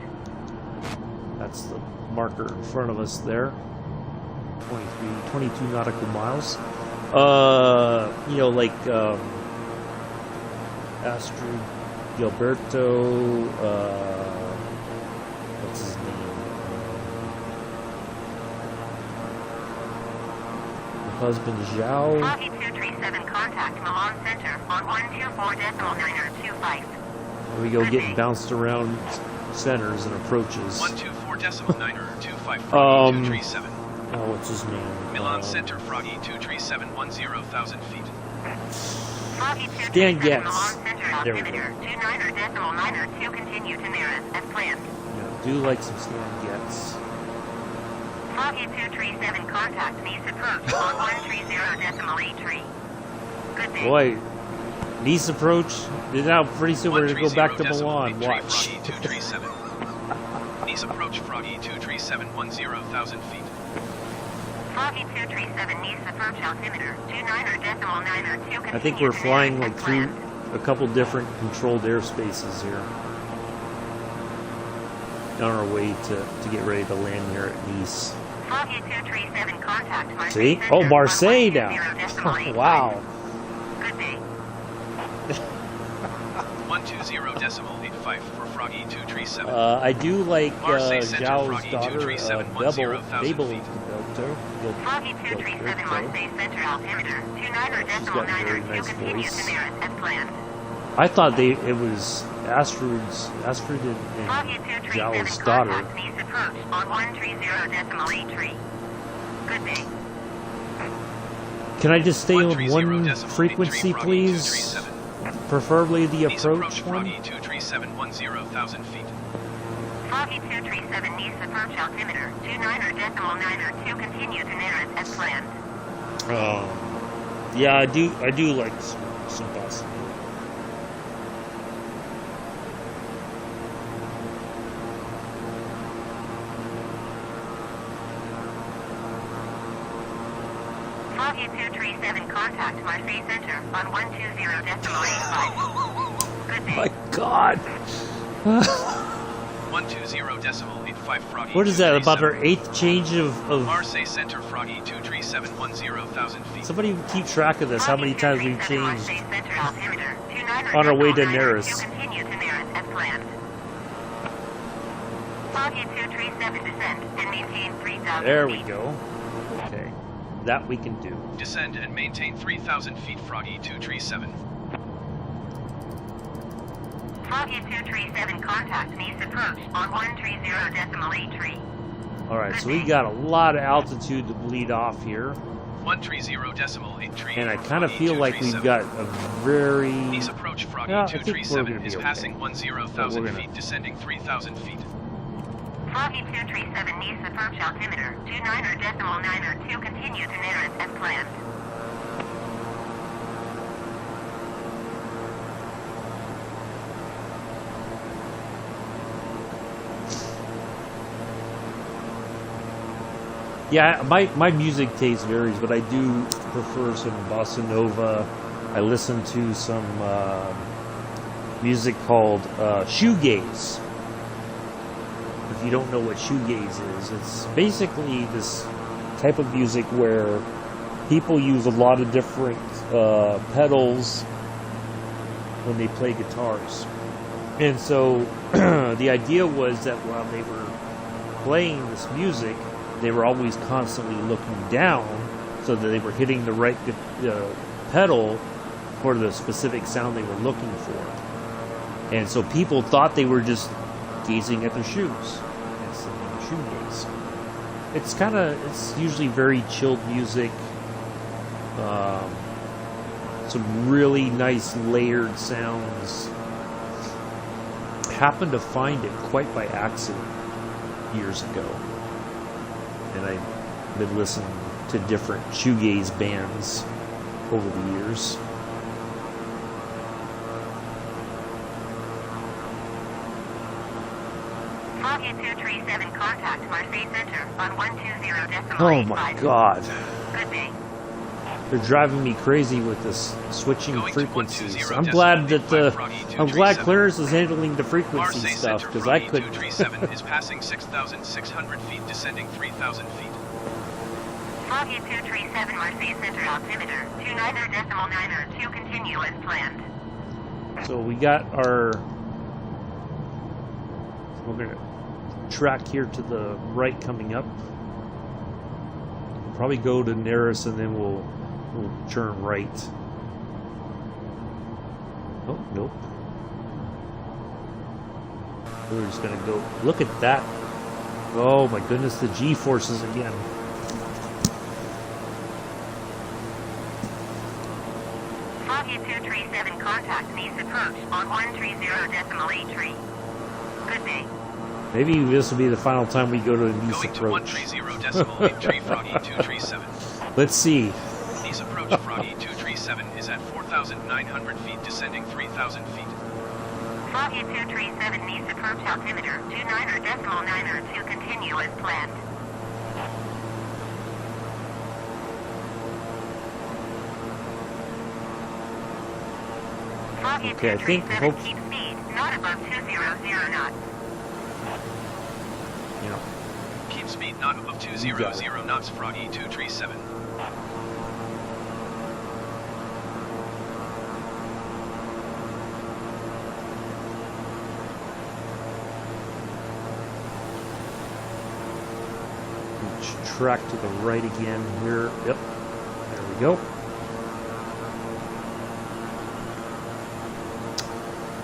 That's the marker in front of us there. 22 nautical miles. You know, like Astrid Gilberto, what's his name? Her husband Zhao. Foggy 237 contact Milan Center on 124.925. There we go, getting bounced around centers and approaches. 124.925. Froggy 237. Oh, what's his name? Milan Center, Froggy 237, 10,000 feet. Foggy Dan 237 Getz. Milan Center There we go. altimeter 29.902. Continue to Neris as planned. Yeah, do like some Stan Getz. Foggy 237 contact needs approach on 130.83. Good day. Boy, Nice approach. Now pretty soon we're gonna go back to Milan. Watch. Froggy 237. Nice approach, Froggy 237, 10,000 feet. Foggy 237 needs approach altimeter 29.902. I think we're flying like through a couple different controlled airspaces here. On our way to get ready to land here at Nice. Foggy 237 contact Marseille. See? Oh, Marseille now. Wow. Good day. 120.85 for Froggy 237. I do like Marseille Center, Zhao's Froggy daughter, 237, Babel feet. Foggy 237 Marseille Center altimeter 29.902. Continue to Neris as planned. I thought it was Astrid Foggy and 237 Zhao's daughter. contact needs approach on 130.83. Good day. Can I just stay on one 130.83, frequency, Froggy please? 237. Preferably the Nice approach one. Froggy 237, 10,000 feet. Foggy 237 needs approach altimeter 29.902. Continue to Neris as planned. Yeah, I do like some bossa nova. Foggy 237 contact Marseille Center on 120.85. Good day. My God. 120.85 Froggy. What is that? About 237. our 8th change of Marseille Center, Froggy 237, 10,000 feet. somebody keep track of this, how many times we've changed Marseille Center altimeter on our way to 29.902. Neris. Continue to Neris as planned. Foggy 237 descend and maintain 3,000 There we feet. go. Okay. That we can do. Descend and maintain 3,000 feet, Froggy 237. Foggy 237 contact needs approach on 130.83. Alright, so we got a lot of altitude to bleed off here. 130.83. And I kind of feel like we've got a very... Nice approach, Froggy Yeah, I think we're 237 gonna be is okay. passing 10,000 We're gonna- feet, descending 3,000 feet. Foggy 237 needs approach altimeter 29.902. Continue to Neris as planned. Yeah, my music taste varies, but I do prefer some bossa nova. I listen to some music called shoegaze. If you don't know what shoegaze is, it's basically this type of music where people use a lot of different pedals when they play guitars. And so the idea was that while they were playing this music, they were always constantly looking down so that they were hitting the right pedal for the specific sound they were looking for. And so people thought they were just gazing at their shoes. It's a shoegaze. It's usually very chilled music. Some really nice layered sounds. Happened to find it quite by accident years ago. And I've been listening to different shoegaze bands over the years. Foggy 237, contact Marseille Center on 120.85. Oh my God. Good day. They're driving me crazy with this switching Going to frequencies. 120 I'm glad that Froggy I'm glad 237. Clarence is handling the frequency Marseille stuff, Center because I Froggy couldn't. 237 is passing 6,600 feet, descending 3,000 feet. Foggy 237, Marseille Center, altimeter 29.9 to continue as planned. So we got our. We're gonna track here to the right coming up. Probably go to Neris and then we'll turn right. Oh, nope. We're just gonna go. Look at that. Oh my goodness, the G-forces again. Foggy 237, contact Nice approach on 130.83. Good day. Maybe this will be the final time we go to a Nice Going to approach. 130.83 Froggy 237. Let's see. Nice approach Froggy 237 is at 4,900 feet, descending 3,000 feet. Foggy 237, Nice approach, altimeter 29.9 to continue as planned. Foggy Okay, I think 237, keep speed, not above 200 knots. Yeah. Keep speed not above 200 knots, Froggy 237. Track to the right again here. Yep. There we go.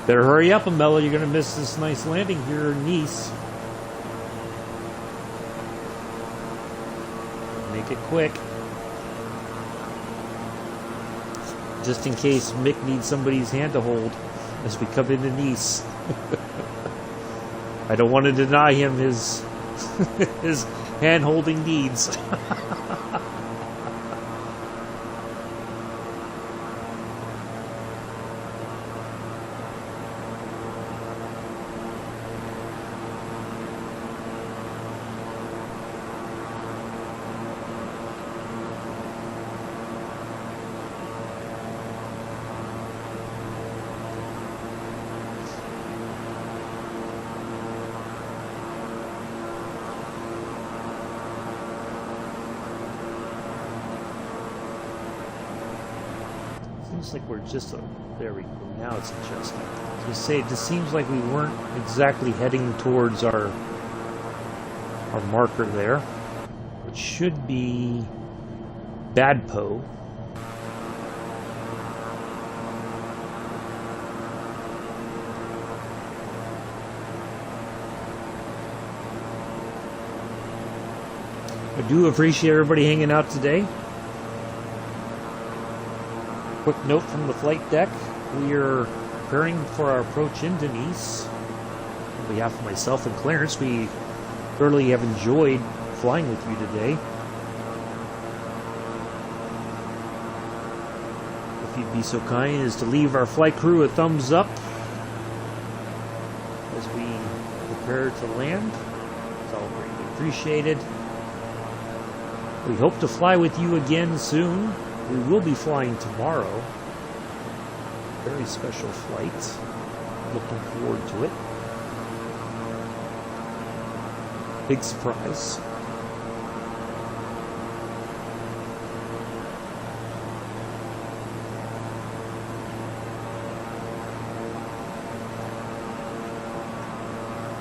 Better hurry up, Amela. You're going to miss this nice landing here in Nice. Make it quick. Just in case Mick needs somebody's hand to hold as we come into Nice. I don't want to deny him his his hand-holding needs. Seems like we're just there we go. Now it's adjusting. I was gonna say, it just seems like we weren't exactly heading towards our marker there, which should be Badpo. I do appreciate everybody hanging out today. Quick note from the flight deck. We are preparing for our approach into Nice. On behalf of myself and Clarence, we thoroughly have enjoyed flying with you today. If you'd be so kind as to leave our flight crew a thumbs up as we prepare to land, it's all greatly appreciated. We hope to fly with you again soon. We will be flying tomorrow. Very special flight. Looking forward to it. Big surprise.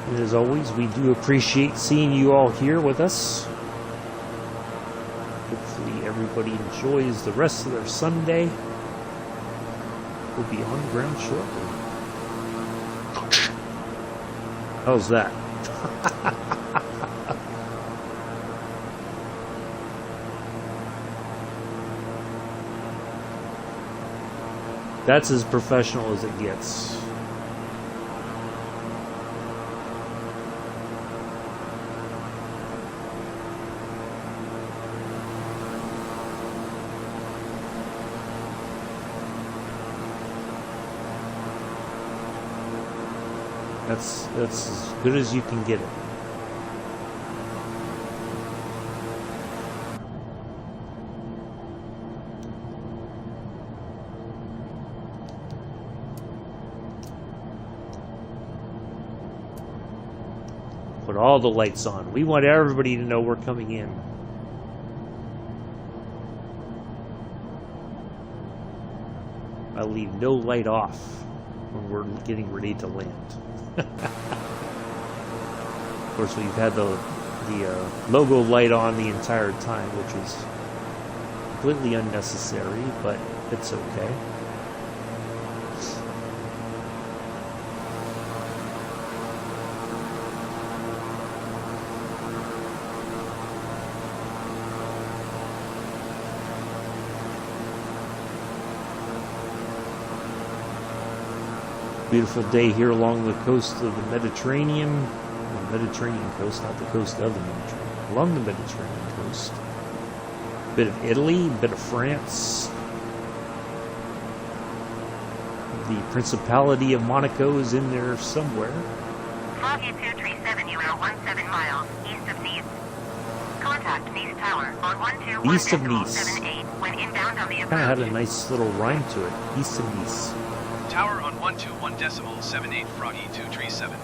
And as always, we do appreciate seeing you all here with us. Hopefully everybody enjoys the rest of their Sunday. We'll be on the ground shortly. How's that? That's as professional as it gets. That's as good as you can get it. Put all the lights on. We want everybody to know we're coming in. I leave no light off when we're getting ready to land. Of course, we've had the logo light on the entire time, which is completely unnecessary, but it's okay. Beautiful day here along the coast of the Mediterranean. The Mediterranean coast, not the coast of the Mediterranean. Along the Mediterranean coast. Bit of Italy, bit of France. The Principality of Monaco is in there somewhere. Froggy 237, you are 17 miles east of Nice. Contact Nice Tower on 121.78 East of Nice. when inbound on the approach. Kind of had a nice little rhyme to it. East of Nice. Tower on 121.78 Froggy 237.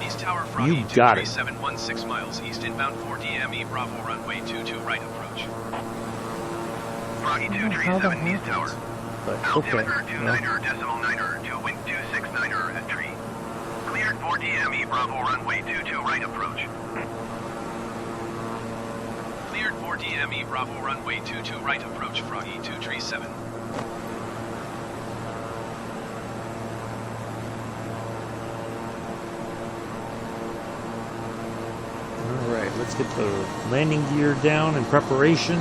East Tower Froggy You got it. 237 16 miles east inbound 4 DME Bravo runway 22 right approach. Froggy I don't know how that 237 East Tower. happens, but Altimeter okay. 29er decimal 9er to wind 269er at tree. Cleared 4 DME Bravo runway 22 right approach. Cleared 4 DME Bravo runway 22 right approach Froggy 237. Alright, let's get the landing gear down in preparation.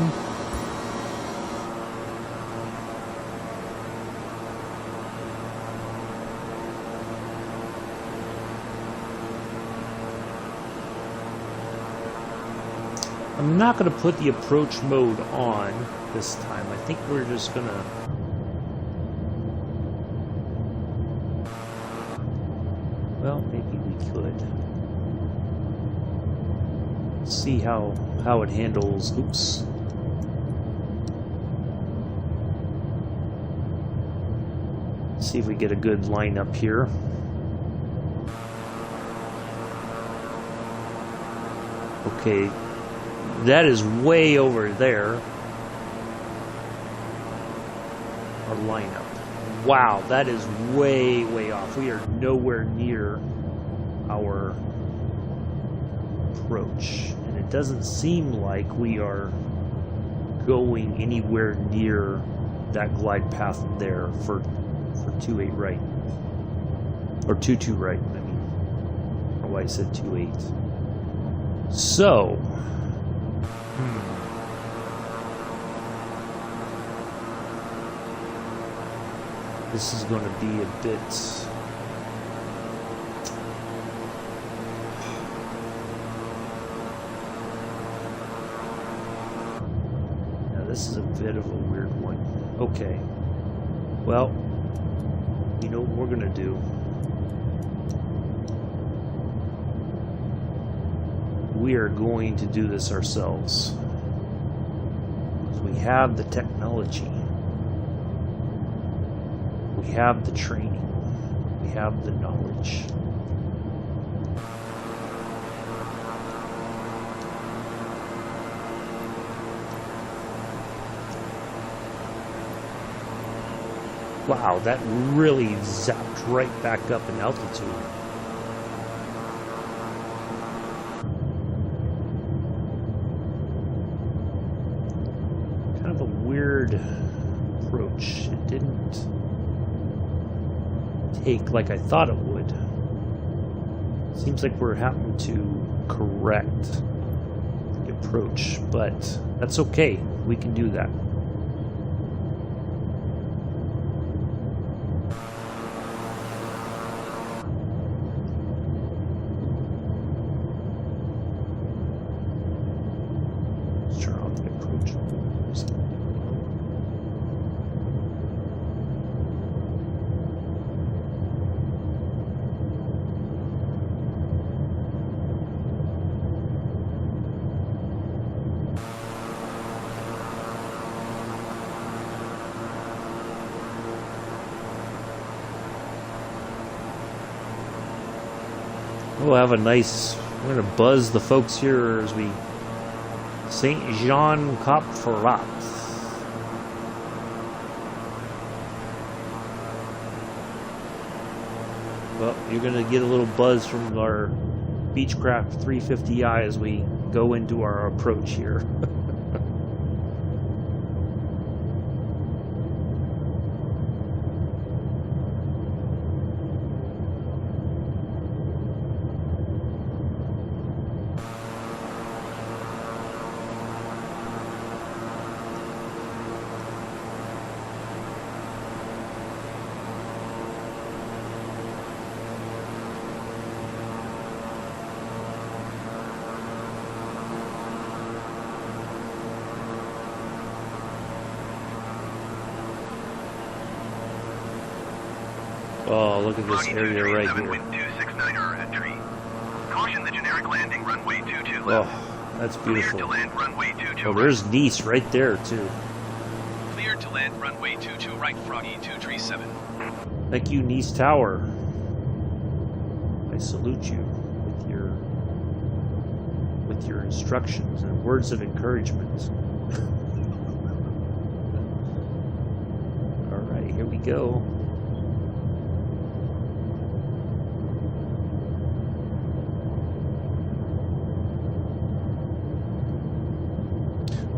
I'm not going to put the approach mode on this time. I think we're just going to... Well, maybe we could. See how it handles. Oops. See if we get a good line up here. Okay, that is way over there. Our lineup. Wow, that is way off. We are nowhere near our approach, and it doesn't seem like we are going anywhere near that glide path there for 28 right, or 22 right. I mean, I don't know why I said 28. So, this is going to be a bit. This is a bit of a weird one. Okay. Well, you know what we're going to do? We are going to do this ourselves. Because we have the technology. We have the training. We have the knowledge. Wow, that really zapped right back up in altitude. take like I thought it would. Seems like we're having to correct the approach, but that's okay. We can do that. Let's turn off the approach. We'll have a nice, we're going to buzz the folks here as we Saint Jean Cap Ferrat. Well, you're going to get a little buzz from our Beechcraft 350i as we go into our approach here. Oh, look at this area right here. Wind 269er entry. Caution the generic landing runway 22 left. Oh, that's Cleared beautiful. to land runway 22 Oh, there's Nice right there, too. Cleared to land runway 22 right, Froggy 237. Thank you, Nice Tower. I salute you with your instructions and words of encouragement. All right, here we go.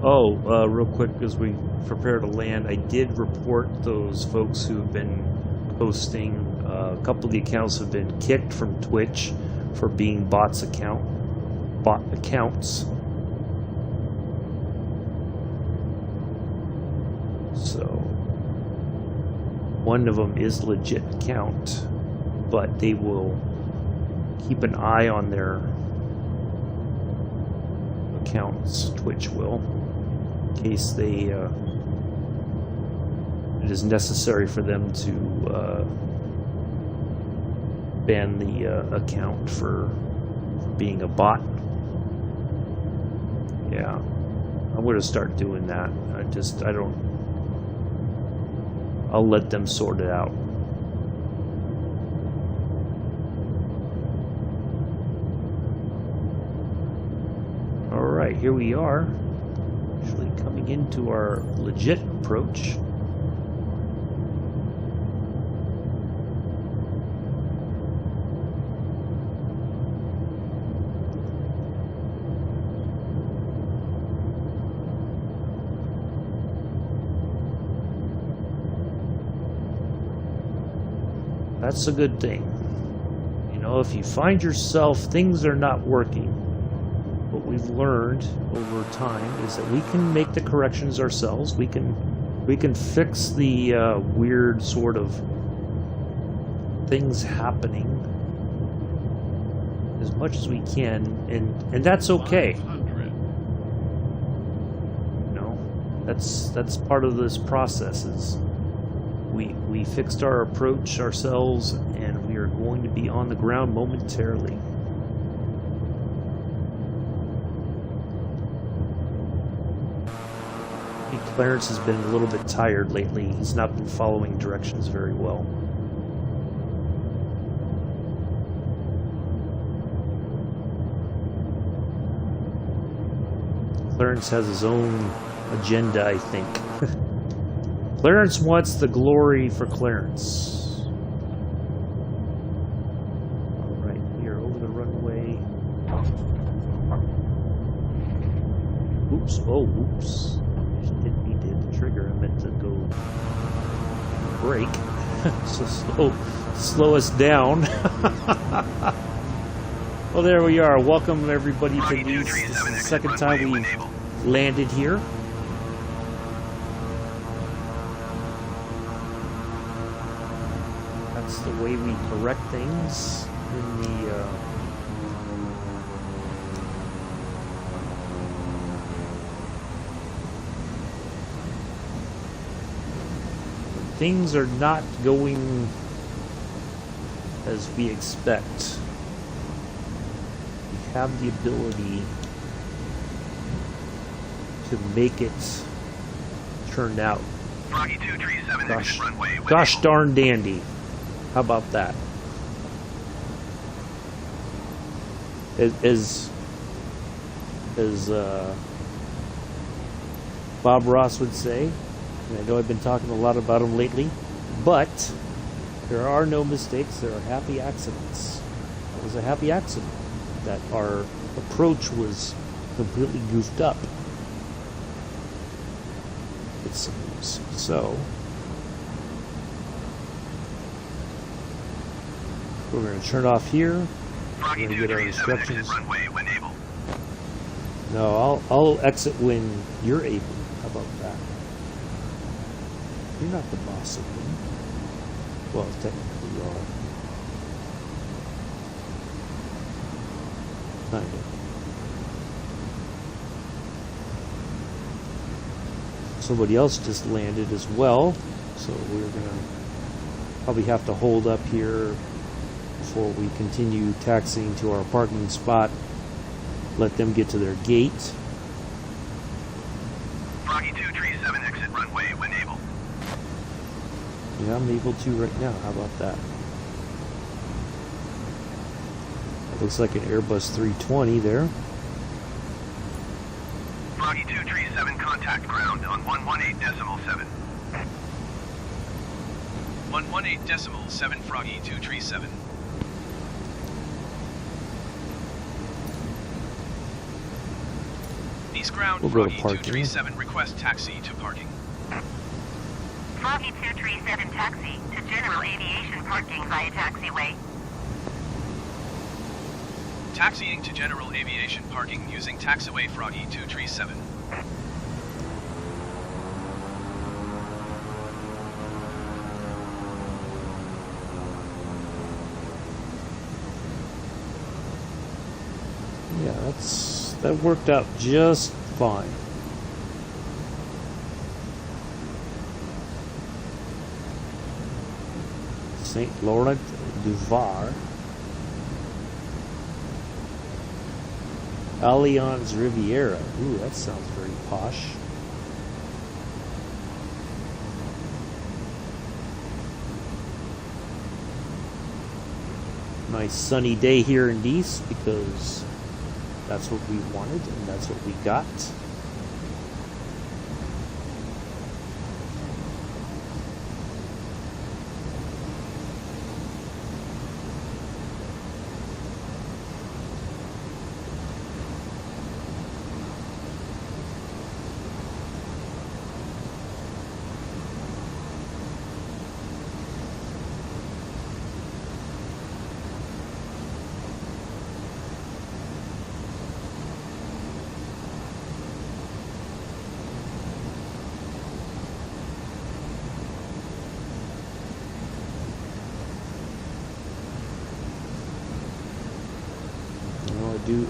Oh, real quick, as we prepare to land, I did report those folks who have been posting. A couple of the accounts have been kicked from Twitch for being bot accounts. So, one of them is legit account, but they will keep an eye on their accounts. Twitch will. In case they it is necessary for them to ban the account for being a bot. Yeah, I'm going to start doing that. I'll let them sort it out. All right, here we are. Actually coming into our legit approach. That's a good thing. You know, if you find yourself things are not working, what we've learned over time is that we can make the corrections ourselves. We can fix the weird sort of things happening as much as we can, and that's okay. You know, that's part of this process. Is we fixed our approach ourselves, and we are going to be on the ground momentarily. Clarence has been a little bit tired lately. He's not been following directions very well. Clarence has his own agenda, I think. Clarence wants the glory for Clarence. Alright, we are over the runway. Oops, oh, oops. Didn't mean to hit the trigger. I meant to go brake. So slow us down. Well, there we are. Welcome everybody to these. This is the second time we've landed here. That's the way we correct things in the things are not going as we expect. We have the ability to make it turn out. Froggy 237 exit runway. Gosh darn dandy. How about that? As Bob Ross would say, and I know I've been talking a lot about him lately, but there are no mistakes, there are happy accidents. It was a happy accident that our approach was completely goofed up, it seems. So we're going to turn off here. We're going to get our instructions. Runway when able. No, I'll exit when you're able. How about that? You're not the boss of me. Well, technically you are. Kind of. Somebody else just landed as well, so we're gonna probably have to hold up here before we continue taxiing to our parking spot. Let them get to their gate. Froggy 237 exit runway when able. Yeah, I'm able to right now. How about that? It looks like an Airbus 320 there. Froggy 237 contact ground on 118.7. 118.7 Froggy 237. East ground, We'll go to Froggy parking. 237 request taxi to parking. Froggy 237 taxi to general aviation parking via taxiway. Taxiing to general aviation parking using taxiway Froggy 237. Yeah, that worked out just fine. St. Laurent du Var. Allianz Riviera. Ooh, that sounds very posh. Nice sunny day here in Nice because that's what we wanted and that's what we got.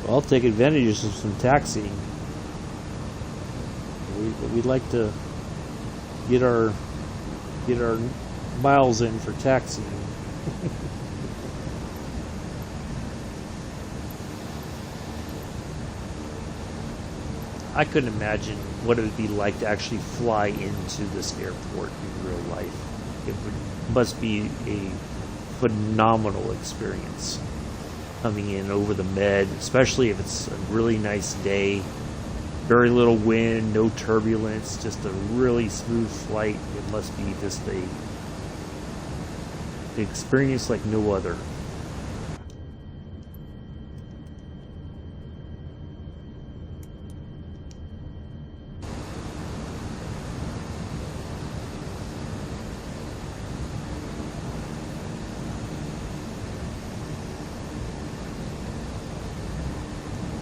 I'll take advantage of some taxiing. We'd like to get our miles in for taxiing. I couldn't imagine what it would be like to actually fly into this airport in real life. Must be a phenomenal experience. Coming in over the Med, especially if it's a really nice day, very little wind, no turbulence, just a really smooth flight. It must be just an experience like no other.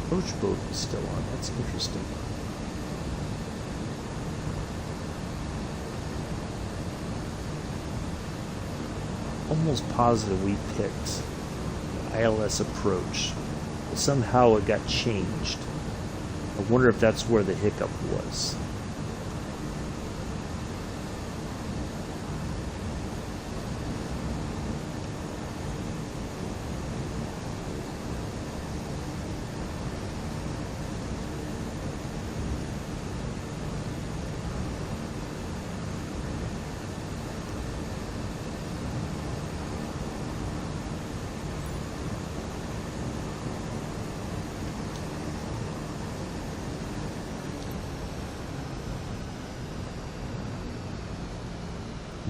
approach boat is still on. That's interesting. Almost positive we picked ILS approach. Somehow it got changed. I wonder if that's where the hiccup was.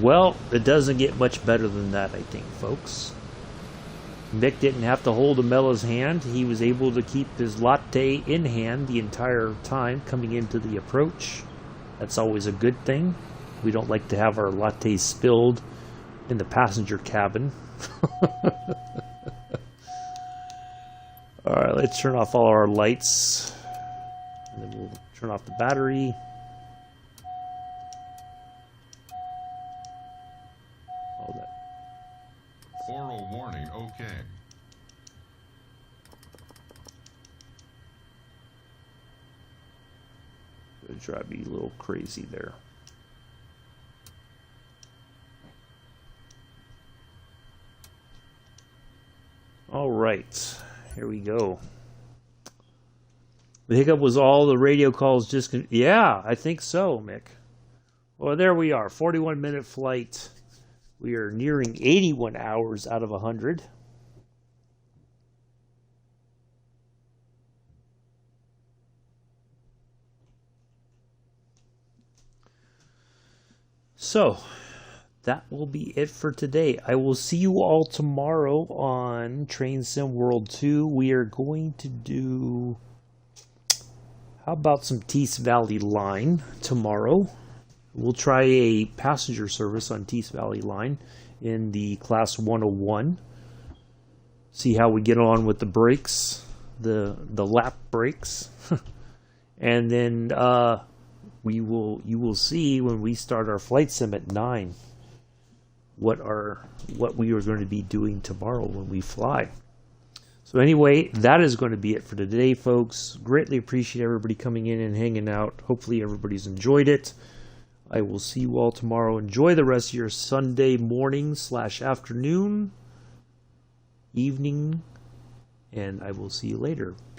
Well, it doesn't get much better than that, I think, folks. Mick didn't have to hold Amella's hand. He was able to keep his latte in hand the entire time coming into the approach. That's always a good thing. We don't like to have our lattes spilled in the passenger cabin. Alright, let's turn off all our lights. And then we'll turn off the battery. Oral warning, okay. It'll drive me a little crazy there. All right, here we go. The hiccup was all the radio calls yeah, I think so, Mick. Well, there we are, 41-minute flight. We are nearing 81 hours out of 100. So, that will be it for today. I will see you all tomorrow on Train Sim World 2. We are going to do... How about some Tees Valley Line tomorrow? We'll try a passenger service on Tees Valley Line in the Class 101. See how we get on with the brakes, the lap brakes. And then you will see when we start our flight sim at 9 what we are going to be doing tomorrow when we fly. So anyway, that is going to be it for today, folks. Greatly appreciate everybody coming in and hanging out. Hopefully everybody's enjoyed it. I will see you all tomorrow. Enjoy the rest of your Sunday morning / afternoon, evening, and I will see you later. Peace.